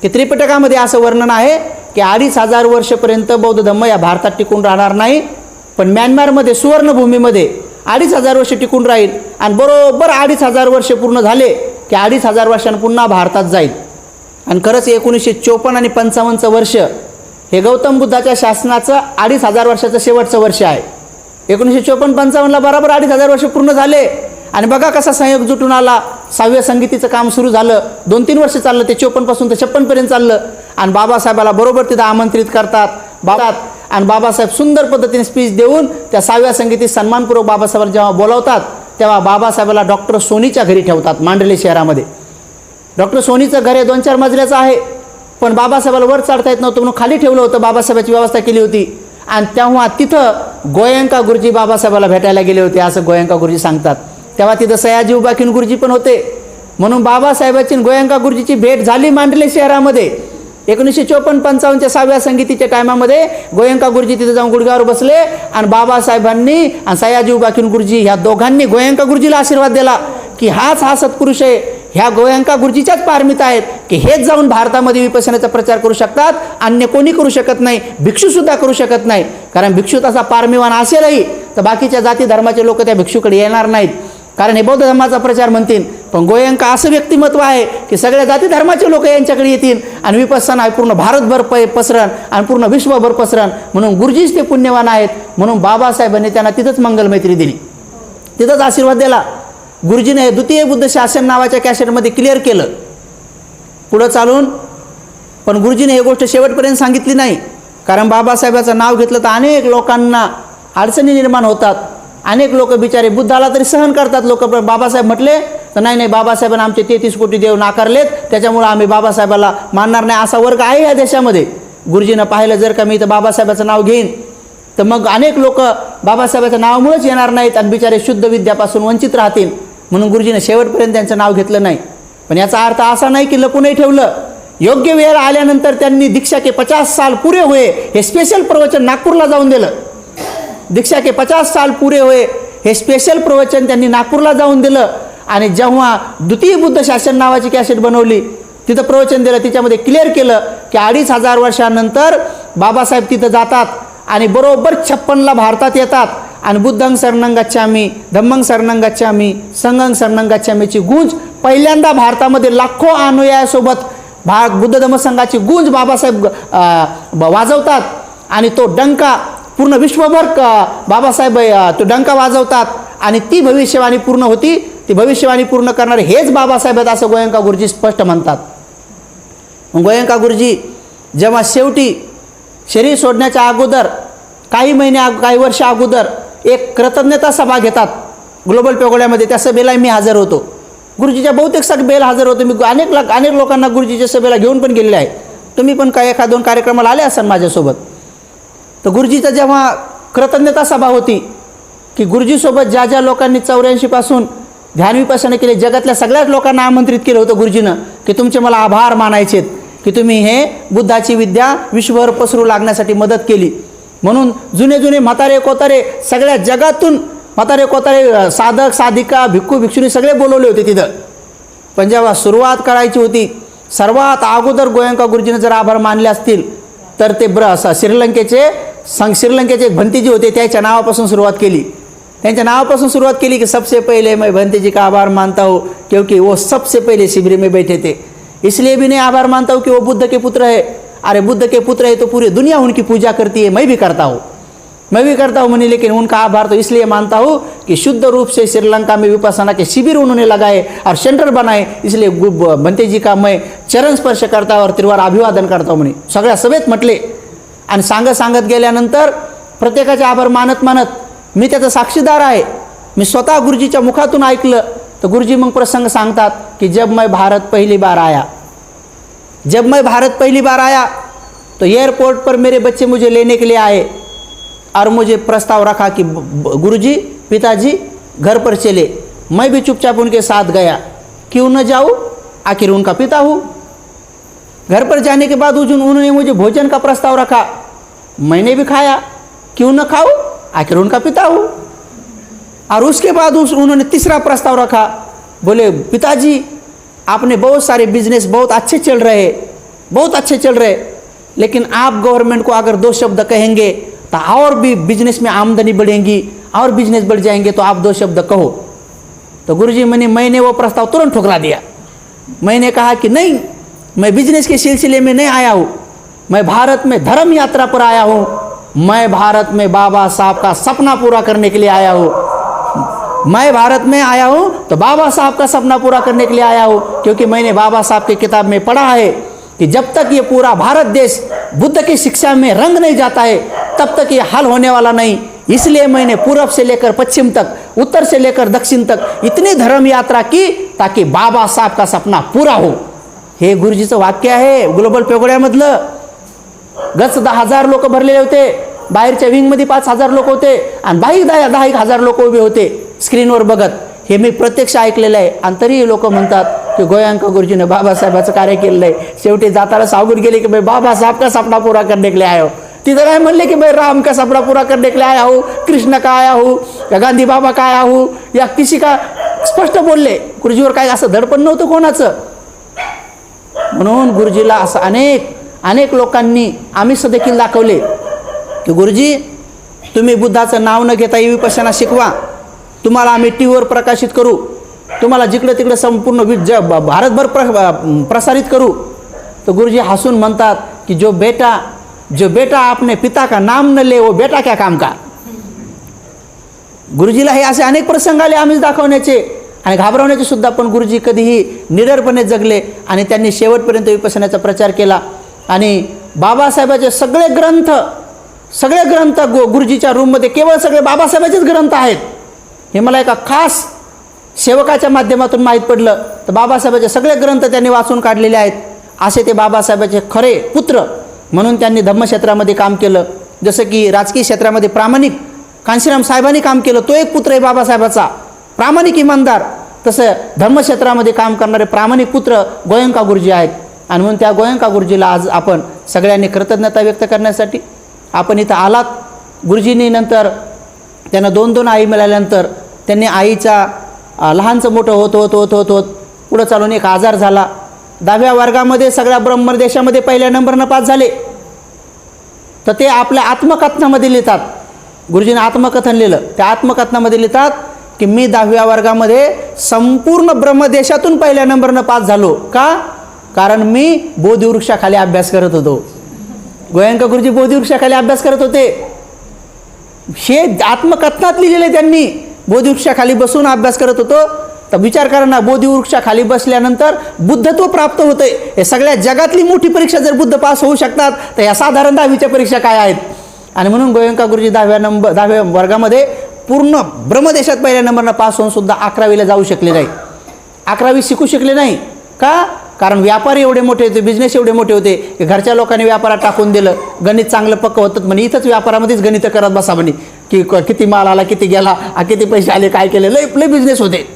की त्रिपिटकामध्ये असं वर्णन आहे की 2500 वर्षपर्यंत बौद्ध धम्म या भारतात टिकून राहणार नाही, पण म्यानमारमध्ये सुवर्णभूमीमध्ये 2500 वर्ष टिकून राहील. आणि बरोबर 2500 वर्ष पूर्ण झाले की 2500 वर्षांनी पुन्हा भारतात जाईल. आणि खरंच 1954 आणि 55 वर्ष हे गौतम बुद्धाच्या शासनाचं 2500 वर्षाचं शेवटचं वर्ष आहे. 1954-55ला बरोबर 2500 वर्ष पूर्ण झाले. आणि बघा कसा संयोग जुटून आला. 6व्या संगीतीचं काम सुरू झालं. 2-3 वर्ष चाललं ते. 54 पासून ते 56 पर्यंत चाललं. आणि बाबासाहेबाला बरोबर तिथं आमंत्रित करतात आणि बाबासाहेब सुंदर पद्धतीने स्पीच देऊन त्या 6व्या संगीतीत सन्मानपूर्वक बाबासाहेबांना जेव्हा बोलावतात तेव्हा बाबासाहेबाला डॉक्टर सोनीच्या घरी ठेवतात मांडले शहरामध्ये. डॉक्टर सोनीचं घर हे 2-4 मजल्याचं आहे, पण बाबासाहेबाला वर चढता येत नव्हतं म्हणून खाली ठेवलं होतं. बाबासाहेबाची व्यवस्था केली होती. आणि तेव्हा तिथं गोयंका गुरुजी बाबासाहेबाला भेटायला गेले होते असं गोयंका गुरुजी सांगतात. तेव्हा तिथं सयाजी उबाकीन गुरुजी पण होते. म्हणून बाबासाहेबांची गोयंका गुरुजीची भेट झाली मांडले शहरामध्ये. 1954-55च्या 6व्या संगीतीच्या टायमामध्ये गोयंका गुरुजी तिथे जाऊन गुडघ्यावर बसले आणि बाबासाहेबांनी आणि सयाजी उबाकीन गुरुजी ह्या दोघांनी गोयंका गुरुजीला आशीर्वाद दिला की हा सत्पुरुष आहे, ह्या गोयंका गुरुजीच्याच पारमित आहेत की हेच जाऊन भारतामध्ये विपश्यनाचा प्रचार करू शकतात, अन्य कोणी करू शकत नाही, भिक्षुसुद्धा करू शकत नाही. कारण भिक्षू तसा पारमीवान असेलही तर बाकीच्या जाती धर्माचे लोक त्या भिक्षूकडे येणार नाहीत, कारण हे बौद्ध धर्माचा प्रचार म्हणतील. पण गोयंका असं व्यक्तिमत्व आहे की सगळ्या जाती धर्माचे लोक यांच्याकडे येतील आणि विपස්සना पूर्ण भारतभर पसरण आणि पूर्ण विश्वभर पसरण. म्हणून गुरुजीच ते पुण्यवान आहेत. म्हणून बाबासाहेबांनी त्यांना तिथंच मंगलमैत्री दिली, तिथंच आशीर्वाद दिला. गुरुजीने हे द्वितीय बुद्ध शासन नावाच्या कॅसेटमध्ये क्लिअर केलं पुढं चालून. पण गुरुजीने ही गोष्ट शेवटपर्यंत सांगितली नाही, कारण बाबासाहेबाचं नाव घेतलं तर अनेक लोकांना अडचणी निर्माण होतात. अनेक लोक बिचारे बुद्धाला तरी सहन करतात लोक. बाबासाहेब म्हटले तर नाही बाबासाहेबांना आमचे 33 कोटी देव नाकारलेत त्याच्यामुळं आम्ही बाबासाहेबाला मानणार नाही असा वर्ग आहे या देशामध्ये. गुरुजीनं पाहिलं जर का मी तर बाबासाहेबाचं नाव घेईन तर मग अनेक लोक बाबासाहेबाच्या नावामुळेच येणार नाहीत आणि बिचारे शुद्ध विद्यापासून वंचित राहतील. म्हणून गुरुजीनं शेवटपर्यंत त्यांचं नाव घेतलं नाही. पण याचा अर्थ असा नाही की लपूनही ठेवलं. योग्य वेळ आल्यानंतर त्यांनी दीक्षा के 50 साल पुरे हुए हे स्पेशल प्रवचन नागपूरला जाऊन दिलं. दीक्षा के 50 साल पुरे हुए हे स्पेशल प्रवचन त्यांनी नागपूरला जाऊन दिलं. आणि जेव्हा द्वितीय बुद्ध शासन नावाची कॅसेट बनवली तिथं प्रवचन दिलं, तिच्यामध्ये क्लिअर केलं की 2500 वर्षानंतर बाबासाहेब तिथं जातात आणि बरोबर 56ला भारतात येतात आणि बुद्धं शरणं गच्छामि, धम्मं शरणं गच्छामि, संघं शरणं गच्छामीची गूंज पहिल्यांदा भारतामध्ये लाखो अनुयायासोबत बुद्ध धम्मसंघाची गूंज बाबासाहेब वाजवतात. आणि तो डंका पूर्ण विश्वभर बाबासाहेब तो डंका वाजवतात आणि ती भविष्यवाणी पूर्ण होती. ती भविष्यवाणी पूर्ण करणारे हेच बाबासाहेब आहेत असं गोयंका गुरुजी स्पष्ट म्हणतात. गोयंका गुरुजी जेव्हा शेवटी शरीर सोडण्याच्या अगोदर काही वर्ष अगोदर एक कृतज्ञता सभा घेतात ग्लोबल पेगोड्यामध्ये. त्या सभेला मी हजर होतो. गुरुजीच्या बहुतेक सभेला हजर होतो मी. अनेक लोकांना गुरुजीच्या सभेला घेऊन पण गेलेले आहे. तुम्ही पण काही 1-2 कार्यक्रमाला आले असाल माझ्यासोबत. तर गुरुजीचं जेव्हा कृतज्ञता सभा होती की गुरुजीसोबत ज्या ज्या लोकांनी 84 पासून ध्यान विपස්සना केले जगातल्या सगळ्याच लोकांना आमंत्रित केलं होतं गुरुजीनं की तुमचे मला आभार मानायचेत की तुम्ही हे बुद्धाची विद्या विश्वभर पसरू लागण्यासाठी मदत केली. म्हणून जुने म्हातारे कोतारे सगळ्या जगातून म्हातारे कोतारे साधक साधिका भिक्खू भिक्षुनी सगळे बोलवले होते तिथं. पण जेव्हा सुरुवात करायची होती सर्वात अगोदर गोयंका गुरुजीने जर आभार मानले असतील तर ते श्रीलंकेचे एक भंतेजी होते त्याच्या नावापासून सुरुवात केली. त्यांच्या नावापासून सुरुवात केली की सबसे पहले मैं भंतेजी का आभार मानता हूँ क्योंकि वो सबसे पहले शिविर में बैठे थे, इसलिए भी नहीं आभार मानता हूँ कि वो बुद्ध के पुत्र है. अरे बुद्ध के पुत्र है तो पूरी दुनिया उनकी पूजा करती है, मैं भी करता हूँ मनी, लेकिन उनका आभार तो इसलिए मानता हूँ कि शुद्ध रूप से श्रीलंका में विपස්සना के शिविर उन्होंने लगाए और सेंटर बनाए, इसलिए भंते जी का मैं चरण स्पर्श करता और त्रिवार अभिवादन करता हूँ म्हणे. सगळ्या सभेत म्हटले. आणि सांगत गेल्यानंतर प्रत्येकाचे आभार मानत मी त्याचा साक्षीदार आहे. मी स्वतः गुरुजीच्या मुखातून ऐकलं. तर गुरुजी मग प्रसंग सांगतात की जब मैं भारत पहली बार आया तो एयरपोर्ट पर मेरे बच्चे मुझे लेने के लिए आए और मुझे प्रस्ताव रखा कि गुरुजी पिताजी घर पर चले. मैं भी चुपचाप उनके साथ गया. क्यों न जाऊँ, आखिर उनका पिता हूँ. घर पर जाने के बाद उन्होंने मुझे भोजन का प्रस्ताव रखा. मैंने भी खाया. क्यों न खाऊं, आखिर उनका पिता हूँ. और उसके बाद उन्होंने तीसरा प्रस्ताव रखा. बोले पिताजी आपने बहुत सारे बिजनेस बहुत अच्छे चल रहे, लेकिन आप गवर्नमेंट को अगर 2 शब्द कहेंगे तो और भी बिजनेस में आमदनी बढ़ेगी और बिजनेस बढ़ जाएंगे, तो आप 2 शब्द कहो. तो गुरुजी मैंने वो प्रस्ताव तुरंत ठुकरा दिया. मैंने कहा कि नहीं, मैं बिजनेस के सिलसिले में नहीं आया हूँ, मैं भारत में धर्म यात्रा पर आया हूँ. मैं भारत में बाबा साहब का सपना पूरा करने के लिए आया हूँ. मैं भारत में आया हूँ तो बाबा साहब का सपना पूरा करने के लिए आया हूँ, क्योंकि मैंने बाबा साहब की किताब में पढ़ा है कि जब तक ये पूरा भारत देश बुद्ध की शिक्षा में रंग नहीं जाता है तब तक ये हल होने वाला नहीं। इसलिए मैंने पूर्व से लेकर पश्चिम तक, उत्तर से लेकर दक्षिण तक इतनी धर्म यात्रा की ताकि बाबा साहब का सपना पूरा हो. हे गुरुजीचं वाक्य आहे ग्लोबल पेगोड्यामधलं. गच 10,000 लोक भरलेले होते, बाहेरच्या विंगमध्ये 5,000 लोक होते आणि बाहेर 10,000 लोक उभे होते स्क्रीनवर बघत. हे मी प्रत्यक्ष ऐकलेलं आहे. आणि तरीही लोक म्हणतात की गोयंका गुरुजीने बाबासाहेबाचं कार्य केलेलं आहे. शेवटी जाताना सांगून गेले की भाई बाबासाहेब का सपना पूरा करने के लिए आया हो. तिथं काय म्हणले की भाई राम का सपना पूरा करने के लिए आया हो, कृष्ण का आया हो, या गांधी बाबा का आया हो, या किसी का, स्पष्ट बोलले. गुरुजीवर काय असं दडपण नव्हतं कोणाचं. म्हणून गुरुजीला असं अनेक लोकांनी आमिष देखील दाखवले की गुरुजी तुम्ही बुद्धाचं नाव न घेता विपश्यना शिकवा, तुम्हाला आम्ही टीव्हीवर प्रकाशित करू, तुम्हाला जिकडे तिकडे संपूर्ण भारतभर प्रसारित करू. तो गुरुजी हसून म्हणतात की जो बेटा आपने पिता का नाम न ले वो बेटा क्या काम का. गुरुजीला हे असे अनेक प्रसंग आले आमिष दाखवण्याचे आणि घाबरवण्याचे सुद्धा, पण गुरुजी कधीही निडरपणे जगले आणि त्यांनी शेवटपर्यंत विपश्यनाचा प्रचार केला. आणि बाबासाहेबाचे सगळे ग्रंथ गुरुजीच्या रूममध्ये केवळ सगळे बाबासाहेबाचेच ग्रंथ आहेत. हे मला एका खास सेवकाच्या माध्यमातून माहीत पडलं. तर बाबासाहेबाचे सगळे ग्रंथ त्यांनी वाचून काढलेले आहेत. असे ते बाबासाहेबाचे खरे पुत्र म्हणून त्यांनी धम्मक्षेत्रामध्ये काम केलं. जसं की राजकीय क्षेत्रामध्ये प्रामाणिक कांशीराम साहेबांनी काम केलं, तो एक पुत्र आहे बाबासाहेबाचा, प्रामाणिक इमानदार. तसं धर्मक्षेत्रामध्ये काम करणारे प्रामाणिक पुत्र गोयंका गुरुजी आहेत. आणि म्हणून त्या गोयंका गुरुजीला आज आपण सगळ्यांनी कृतज्ञता व्यक्त करण्यासाठी आपण इथं आलात. गुरुजींनी नंतर त्यांना 2 आई मिळाल्यानंतर त्यांनी आईचा लहानचं मोठं होत पुढं चालून एक आजार झाला. 10व्या वर्गामध्ये सगळ्या ब्रह्मदेशामध्ये पहिल्या नंबरनं पास झाले. तर ते आपल्या आत्मकथनामध्ये लिहितात. गुरुजींनी आत्मकथन लिहिलं. त्या आत्मकथनामध्ये लिहितात की मी 10व्या वर्गामध्ये संपूर्ण ब्रह्मदेशातून पहिल्या नंबरनं पास झालो. का? कारण मी बोधिवृक्षाखाली अभ्यास करत होतो. गोयंका गुरुजी बोधिवृक्षाखाली अभ्यास करत होते. हे आत्मकथनात लिहिलेले त्यांनी. बोधिवृक्षाखाली बसून अभ्यास करत होतो. तर विचार करा ना, बोधिवृक्षाखाली बसल्यानंतर बुद्धत्व प्राप्त होते. हे सगळ्या जगातली मोठी परीक्षा जर बुद्ध पास होऊ शकतात तर या साधारण 10वीच्या परीक्षा काय आहेत. आणि म्हणून गोयंका गुरुजी 10व्या वर्गामध्ये पूर्ण ब्रह्मदेशात पहिल्या नंबरनं पास होऊन सुद्धा 11वीला जाऊ शकले नाही. 11वी शिकू शकले नाही. का? कारण व्यापारी एवढे मोठे होते, बिझनेस एवढे मोठे होते की घरच्या लोकांनी व्यापारात टाकून दिलं. गणित चांगलं पक्क होतं म्हणे, इथंच व्यापारामध्येच गणित करत बसा म्हणे की किती माल आला, किती गेला, किती पैसे आले, काय केले, लय बिझनेस होते.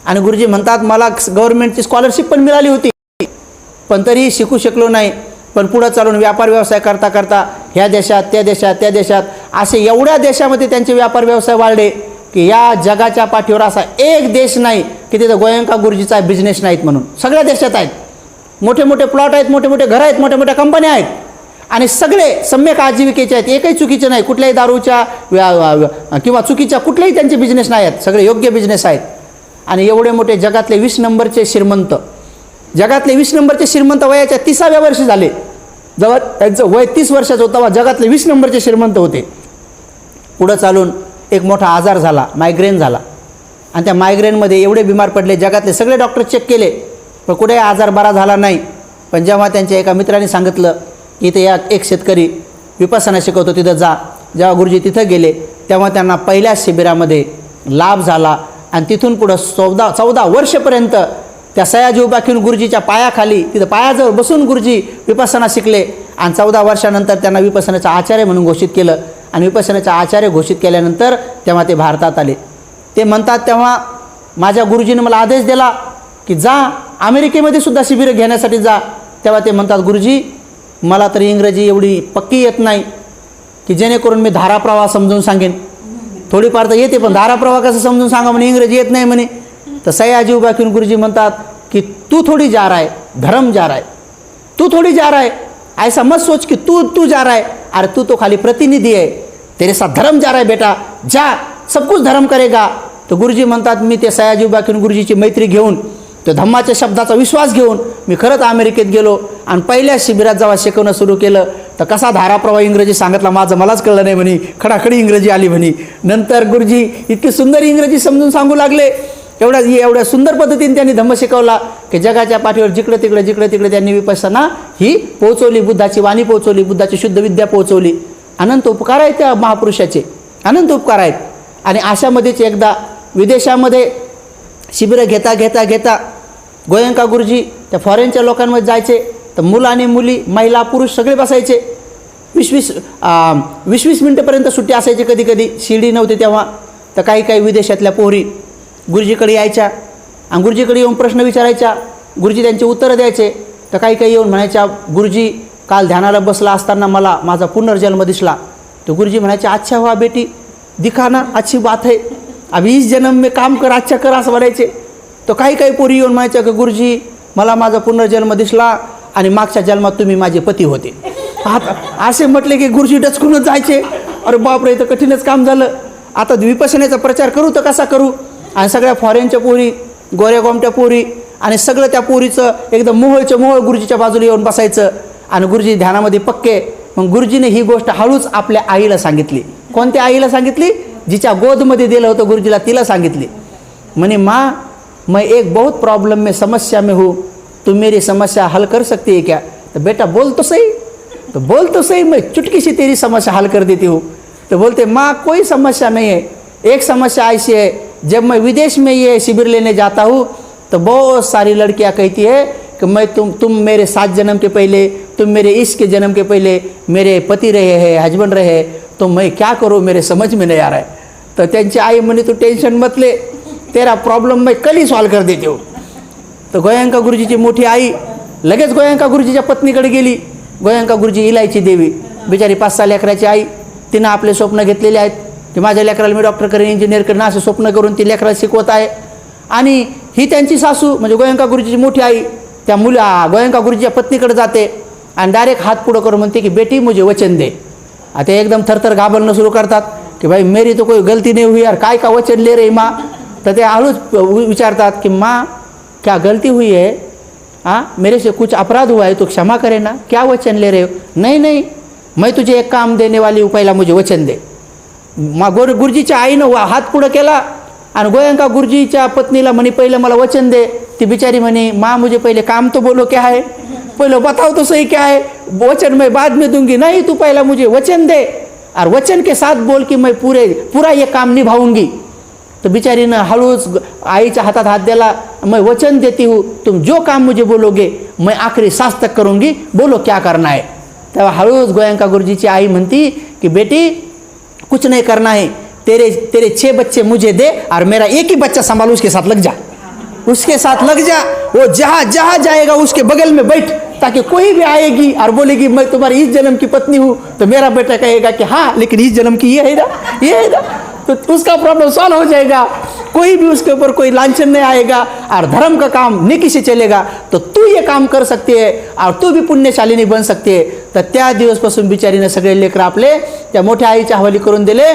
आणि गुरुजी म्हणतात मला गव्हर्नमेंटची स्कॉलरशिप पण मिळाली होती, पण तरीही शिकू शकलो नाही. पण पुढं चालून व्यापार व्यवसाय करता करता ह्या देशात त्या देशात असे एवढ्या देशामध्ये त्यांचे व्यापार व्यवसाय वाढले की या जगाच्या पाठीवर असा एक देश नाही की तिथं गोयंका गुरुजीचा बिझनेस नाहीत. म्हणून सगळ्या देशात आहेत. मोठे मोठे प्लॉट आहेत, मोठे मोठे घरं आहेत, मोठ्या मोठ्या कंपन्या आहेत आणि सगळे सम्यक आजीविकेचे आहेत. एकही चुकीचे नाही. कुठल्याही दारूच्या किंवा चुकीच्या कुठलेही त्यांचे बिझनेस नाही आहेत. सगळे योग्य बिझनेस आहेत. आणि एवढे मोठे जगातले 20 नंबरचे श्रीमंत, जगातले 20 नंबरचे श्रीमंत वयाच्या 30व्या वर्षी झाले. जेव्हा त्यांचं वय 30 वर्षाचं होतं तेव्हा जगातले 20 नंबरचे श्रीमंत होते. पुढं चालून एक मोठा आजार झाला, मायग्रेन झाला. आणि त्या मायग्रेनमध्ये एवढे बिमार पडले, जगातले सगळे डॉक्टर चेक केले पण कुठेही आजार बरा झाला नाही. पण जेव्हा त्यांच्या एका मित्राने सांगितलं की इथे एक शेतकरी विपश्यना शिकवतो, तिथं जा. जेव्हा गुरुजी तिथं गेले तेव्हा त्यांना पहिल्या शिबिरामध्ये लाभ झाला. आणि तिथून पुढं 14 वर्षपर्यंत त्या सयाजी उभा घेऊन गुरुजीच्या पायाखाली तिथं पायाजवळ बसून गुरुजी विपश्यना शिकले. आणि 14 वर्षानंतर त्यांना विपश्यनाचा आचार्य म्हणून घोषित केलं. आणि विपश्यनाचा आचार्य घोषित केल्यानंतर तेव्हा ते भारतात आले. ते म्हणतात तेव्हा माझ्या गुरुजीने मला आदेश दिला की जा अमेरिकेमध्ये सुद्धा शिबिरं घेण्यासाठी जा. तेव्हा ते म्हणतात गुरुजी मला तर इंग्रजी एवढी पक्की येत नाही की जेणेकरून मी धाराप्रवाह समजून सांगेन. थोडीफार तर येते पण धाराप्रवाह कसं समजून सांगा म्हणे, इंग्रजी येत नाही म्हणे. तर सयाजी उभा घेऊन गुरुजी म्हणतात कि तू थोड़ी जा रहा है, धर्म जा रहा है, तू थोड़ी जा रहा है, ऐसा मत सोच कि तू जा रहा है, अरे तू तो खाली प्रतिनिधि है, तेरे साथ धर्म जा रहा है बेटा, जा सब कुछ धर्म करेगा. तो गुरुजी म्हणतात मी ते सयाजी उभा घेऊन गुरुजीची मैत्री घेऊन तो धम्माच्या शब्दाचा विश्वास घेऊन मी खरंच अमेरिकेत गेलो. आणि पहिल्या शिबिरात जेव्हा शिकवणं सुरू केलं तर कसा धाराप्रवाह इंग्रजी सांगितला माझं मलाच कळलं नाही म्हणे, खडाखडी इंग्रजी आली म्हणे. नंतर गुरुजी इतकी सुंदर इंग्रजी समजून सांगू लागले, एवढ्या सुंदर पद्धतीने त्यांनी धम्म शिकवला की जगाच्या पाठीवर जिकडे तिकडे त्यांनी विपश्यना ही पोहोचवली, बुद्धाची वाणी पोहोचवली, बुद्धाची शुद्ध विद्या पोहोचवली. अनंत उपकार आहेत त्या महापुरुषाचे, अनंत उपकार आहेत. आणि अशामध्येच एकदा विदेशामध्ये शिबिरं घेता गोयंका गुरुजी त्या फॉरेनच्या लोकांमध्ये जायचे. तर मुलं आणि मुली, महिला पुरुष सगळे बसायचे. 20-20 मिनटंपर्यंत सुट्टी असायची. कधी शिर्डी नव्हती तेव्हा. तर काही विदेशातल्या पोरी गुरुजीकडे यायच्या आणि गुरुजीकडे येऊन प्रश्न विचारायच्या. गुरुजी त्यांची उत्तरं द्यायचे. तर काही येऊन म्हणायच्या, गुरुजी काल ध्यानाला बसला असताना मला माझा पुनर्जन्म दिसला. तो गुरुजी म्हणायचे, अच्छा हुआ बेटी, दिखा ना, अच्छी बात है, अभी इस जन्म में काम कर, अच्छा कर, असं म्हणायचे. तो काही पोरी येऊन म्हणायच्या की गुरुजी मला माझा पुनर्जन्म दिसला आणि मागच्या जन्मात तुम्ही माझे पती होते. आता असे म्हटले की गुरुजी डचकूनच जायचे. अरे बापरे, इथं कठीणच काम झालं. आता विपश्यनेचा प्रचार करू तर कसा करू. आणि सगळ्या फॉरेनच्या पोरी, गोऱ्या गोमट्या पोरी आणि सगळं त्या पोरीचं एकदम मोहोळ गुरुजीच्या बाजूला येऊन बसायचं. आणि गुरुजी ध्यानामध्ये पक्के. मग गुरुजीने ही गोष्ट हळूच आपल्या आईला सांगितली. कोणत्या आईला सांगितली? जिच्या गोदमध्ये दिलं होतं गुरुजीला, तिला सांगितली. म्हणे, माँ मैं एक बहुत प्रॉब्लम में, समस्या में हूँ, तुम मेरी समस्या हल कर सकती है क्या? तो बेटा बोल तो सही, मैं चुटकी सी तेरी समस्या हल कर देती हूँ. तो बोलते, माँ कोई समस्या नहीं है, एक समस्या ऐसी है, जब मैं विदेश में ये शिविर लेने जाता हूँ तो बहुत सारी लड़कियाँ कहती है कि मैं तुम मेरे 7 जन्म के पहले, तुम मेरे इश्क के जन्म के पहले मेरे पति रहे हैं, हस्बैंड रहे, तो मैं क्या करूँ, मेरे समझ में नहीं आ रहा है. तर त्यांची आई म्हणे, तू टेन्शन मत ले, तेरा प्रॉब्लम मैं कल ही सॉल्व कर देती हूँ. तर गोयंका गुरुजीची मोठी आई लगेच गोयंका गुरुजीच्या पत्नीकडे गेली. गोयंका गुरुजी इलायची देवी, बिचारी 5-6 लेकराची आई. तिनं आपले स्वप्न घेतलेले आहेत की माझ्या लेकराला मी डॉक्टर करेन, इंजिनियर करेन, असं स्वप्न करून ती लेकराला शिकवत आहे. आणि ही त्यांची सासू म्हणजे गोयंका गुरुजीची मोठी आई त्या गोयंका गुरुजीच्या पत्नीकडे जाते आणि डायरेक्ट हात पुढं करून म्हणते की बेटी मुझे वचन दे. आता एकदम थरथर घाबरणं सुरू करतात की भाई मेरी तो कोई गलती नहीं हुई यार, काय का वचन ले रे माँ. तर ते हळूच विचारतात की माँ क्या गलती हुई है, हाँ मेरे से कुछ अपराध हुआ है तो क्षमा करे ना, क्या वचन ले रहे हो. नहीं मैं तुझे एक काम देने वाली हूँ, पहिला मुझे वचन दे. गुरुजीच्या आईनं हात पुढं केला आणि गोयंका गुरुजीच्या पत्नीला म्हणे पहिलं मला वचन दे. ती बिचारी म्हणे, माँ मुझे पहले काम तो बोलो क्या है, पहले बताओ तो सही क्या है, वचन मैं बाद में दूंगी. नहीं तू पहला मुझे वचन दे और वचन के साथ बोल कि मैं पूरा ये काम निभाऊंगी. तो बिचारीनं हळूच आईच्या हातात हात दिला. मैं वचन देती हूँ, तुम जो काम मुझे बोलोगे मैं आखिरी सांस तक करूँगी, बोलो क्या करना है. तेव्हा हळूच गोयंका गुरुजीची आई म्हणती की बेटी कुछ नहीं करना है, तेरे 6 बच्चे मुझे दे और मेरा एक ही बच्चा संभाल, उसके साथ लग जा, वो जहाँ जाएगा उसके बगल में बैठ, ताकि कोई भी आएगी और बोलेगी मैं तुम्हारी इस जन्म की पत्नी हूँ तो मेरा बेटा कहेगा कि हाँ लेकिन इस जन्म की ये है ना, तो उसका प्रॉब्लम सॉल्व हो जाएगा. कोई भी उसके ऊपर कोई लांछन नहीं आएगा और धर्म का काम नेकी से चलेगा. तो तू ये काम कर सकती है और तू भी पुण्यशालिनी बन सकते है. तर त्या दिवसपासून बिचारीने सगळे लेकर आपले त्या मोठ्या आईच्या हवाली करून दिले.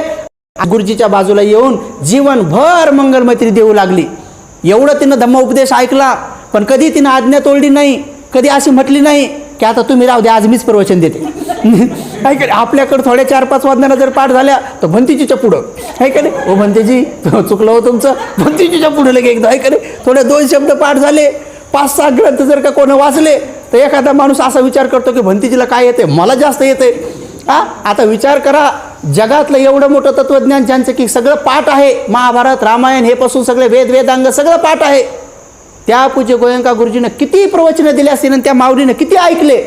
गुरुजीच्या बाजूला येऊन जीवनभर मंगलमैत्री देऊ लागली. एवढं तिनं धम्मोपदेश ऐकला, पण कधी तिनं आज्ञा तोडली नाही, कधी अशी म्हटली नाही की आता तुम्ही राहू द्या, आज मीच प्रवचन देते. आपल्याकडे थोड्या 4-5 वादनाला जर पाठ झाल्या तर भंतीजीच्या पुढं आहे का नाही, ओ भंतेजी चुकलं हो तुमचं, भंतीजीच्या पुढं लगे एकदा आहे का नाही. थोडे 2 शब्द पाठ झाले, 5-6 ग्रंथ जर का कोणी वाचले तर एखादा माणूस असा विचार करतो की भंतीजीला काय येते, मला जास्त येते. आता विचार करा, जगातलं एवढं मोठं तत्वज्ञान ज्यांचं की सगळं पाठ आहे, महाभारत रामायण हे पासून सगळे वेदांग सगळं पाठ आहे, त्या पूज्य गोयंका गुरुजीनं किती प्रवचनं दिली असतील आणि त्या माऊलीनं किती ऐकले,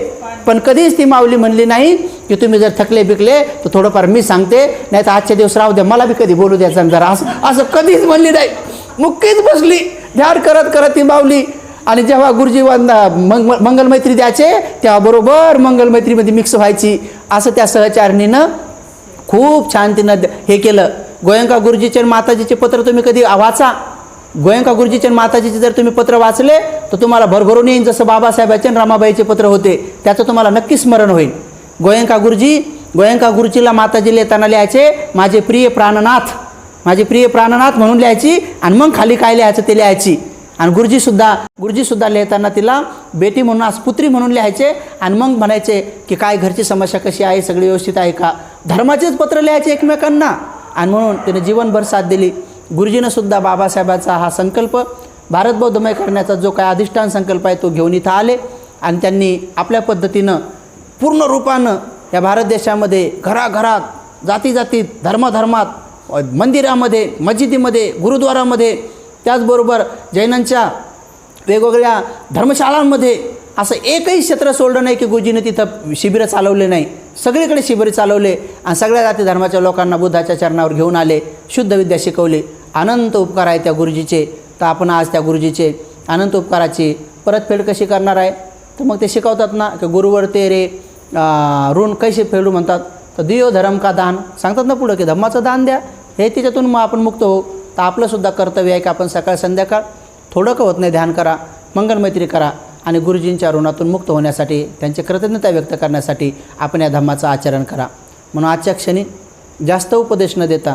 पण कधीच ती माऊली म्हणली नाही की तुम्ही जर थकले बिकले तर थोडंफार मी सांगते, नाही तर आजच्या दिवस राहू द्या, मला बी कधी बोलू द्यायचा जरा, असं कधीच म्हणली नाही. मुक्कीच बसली ध्यान करत ती माऊली. आणि जेव्हा गुरुजी मंगलमैत्री द्यायचे तेव्हा बरोबर मंगलमैत्रीमध्ये मिक्स व्हायची. असं त्या सहचारणीनं खूप छान तिनं हे केलं. गोयंका गुरुजीचे माताजीचे पत्र तुम्ही कधी वाचा. गोयंका गुरुजीचे माताजीचे जर तुम्ही पत्र वाचले तर तुम्हाला भरभरून येईन, जसं बाबासाहेबांचे आणि रमाबाईचे पत्र होते त्याचं तुम्हाला नक्की स्मरण होईल. गोयंका गुरुजीला माताजी लिहिताना लिहायचे माझे प्रिय प्राणनाथ म्हणून लिहायची आणि मग खाली काय लिहायचं ते लिहायची. आणि गुरुजीसुद्धा लिहिताना तिला बेटी म्हणून आज पुत्री म्हणून लिहायचे आणि मग म्हणायचे की काय घरची समस्या कशी आहे, सगळी व्यवस्थित आहे का, धर्माचेच पत्र लिहायचे एकमेकांना. आणि म्हणून तिने जीवनभर साथ दिली. गुरुजीनं सुद्धा बाबासाहेबाचा हा संकल्प भारत बौद्धमय करण्याचा जो काय अधिष्ठान संकल्प आहे तो घेऊन इथं आले आणि त्यांनी आपल्या पद्धतीनं पूर्ण रूपानं या भारत देशामध्ये घराघरात जातीजातीत धर्मात मंदिरामध्ये मस्जिदीमध्ये गुरुद्वारामध्ये त्याचबरोबर जैनांच्या वेगवेगळ्या धर्मशाळांमध्ये असं एकही क्षेत्र सोडलं नाही की गुरुजीने तिथं शिबिरं चालवले नाही. सगळीकडे शिबिरं चालवले आणि सगळ्या जाती धर्माच्या लोकांना बुद्धाच्या चरणावर घेऊन आले, शुद्ध विद्या शिकवली. अनंत उपकार आहे त्या गुरुजीचे. तर आपण आज त्या गुरुजीचे अनंत उपकाराची परतफेड कशी करणार आहे, तर मग ते शिकवतात ना की गुरुवर तेरे ऋण कैसे फेडू म्हणतात. तर दियो धर्म का दान सांगतात ना पुढं की धम्माचं दान द्या, हे त्याच्यातून मग आपण मुक्त होऊ. तर आपलंसुद्धा कर्तव्य आहे की आपण सकाळ संध्याकाळ थोडं का होत नाही ध्यान करा, मंगलमैत्री करा आणि गुरुजींच्या ऋणातून मुक्त होण्यासाठी त्यांची कृतज्ञता व्यक्त करण्यासाठी आपण या धम्माचं आचरण करा. म्हणून आजच्या क्षणी जास्त उपदेश न देता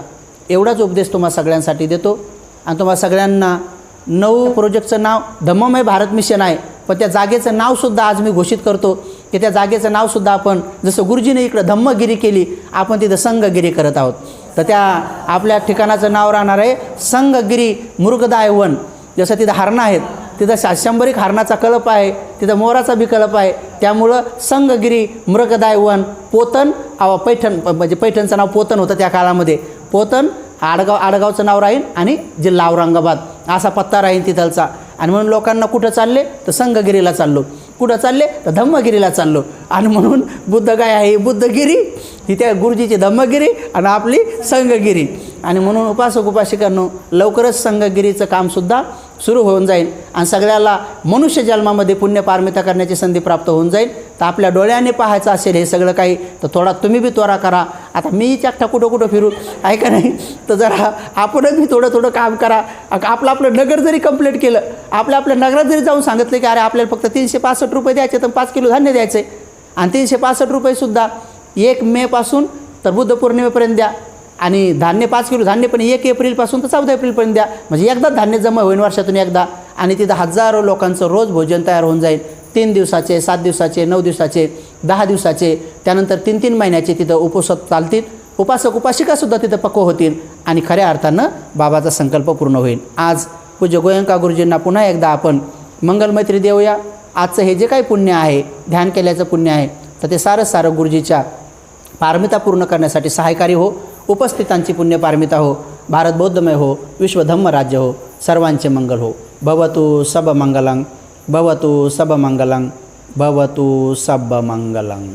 एवढाच उपदेश तुम्हा सगळ्यांसाठी देतो. आणि तुम्हा सगळ्यांना 9 प्रोजेक्टचं नाव धम्ममय भारत मिशन आहे, पण त्या जागेचं नावसुद्धा आज मी घोषित करतो की त्या जागेचं नावसुद्धा आपण जसं गुरुजीने इकडं धम्मगिरी केली, आपण तिथं संघगिरी करत आहोत. तर त्या आपल्या ठिकाणाचं नाव राहणार आहे संघगिरी मृगदाय वन. जसं तिथं हरणं आहेत, तिथं 100 हरणाचा कळप आहे, तिथं मोराचा बी कळप आहे. त्यामुळं संघगिरी मृगदाय वन पोतन पैठण, म्हणजे पैठणचं नाव पोतन होतं त्या काळामध्ये. पोतन आडगावचं नाव राहील आणि जिल्हा औरंगाबाद असा पत्ता राहील तिथलचा. आणि म्हणून लोकांना कुठं चालले तर संघगिरीला चाललो, कुठं चालले तर धम्मगिरीला चाललो. आणि म्हणून बुद्ध काय आहे, बुद्धगिरी ही त्या गुरुजीची धम्मगिरी आणि आपली संघगिरी. आणि म्हणून उपासक उपासिकांनो लवकरच संघगिरीचं कामसुद्धा सुरू होऊन जाईल आणि सगळ्याला मनुष्य जन्मामध्ये पुण्य पारमिता करण्याची संधी प्राप्त होऊन जाईल. तर आपल्या डोळ्याने पाहायचं असेल हे सगळं काही, तर थोडा तुम्ही बी त्वरा करा. आता मीच एकटा कुठं फिरू आहे का नाही, तर जरा आपणच बी थोडं काम करा. आपलं नगर जरी कंप्लीट केलं, आपल्या नगरात जरी जाऊन सांगितलं की अरे आपल्याला फक्त 365 रुपये द्यायचे तर 5 किलो धान्य द्यायचे, आणि 365 रुपयेसुद्धा 1 मेपासून तर बुद्ध पौर्णिमेपर्यंत द्या. आणि धान्य 5 किलो धान्य पण 1 एप्रिलपासून तर 14 एप्रिलपर्यंत द्या. म्हणजे एकदाच धान्य जमा होईल वर्षातून एकदा. आणि तिथं हजारो लोकांचं रोज भोजन तयार होऊन जाईल. 3 दिवसाचे, 7 दिवसाचे, 9 दिवसाचे, 10 दिवसाचे, त्यानंतर 3 महिन्याचे तिथं उपवास चालतील. उपासक उपासिकासुद्धा तिथं पक्व होतील आणि खऱ्या अर्थानं बाबाचा संकल्प पूर्ण होईल. आज पूज्य गोयंका गुरुजींना पुन्हा एकदा आपण मंगलमैत्री देऊया. आजचं हे जे काही पुण्य आहे, ध्यान केल्याचं पुण्य आहे, तर ते सारं गुरुजीच्या पारमिता पूर्ण करण्यासाठी सहायकारी हो. उपस्थितांची पुण्य पारमिता हो, भारत बौद्धमय हो, विश्व धम्म राज्य हो, सर्वांचे मंगल हो. भवतु सब मंगलं, भवतु सब मंगलं, भवतु सब मंगलं.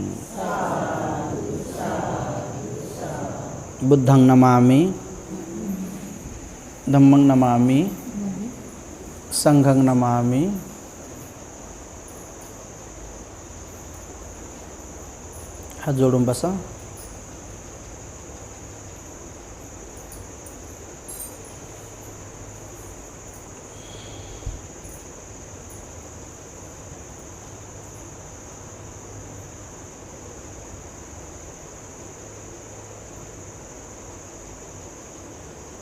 बुद्धं नमामि, धम्मं नमामि, संघं नमामि. हात जोडून बसा.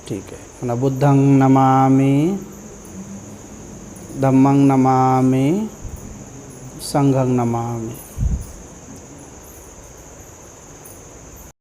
ठीक आहे. म्हणा बुद्धं नमामि, धम्मं नमामि, संघं नमामि.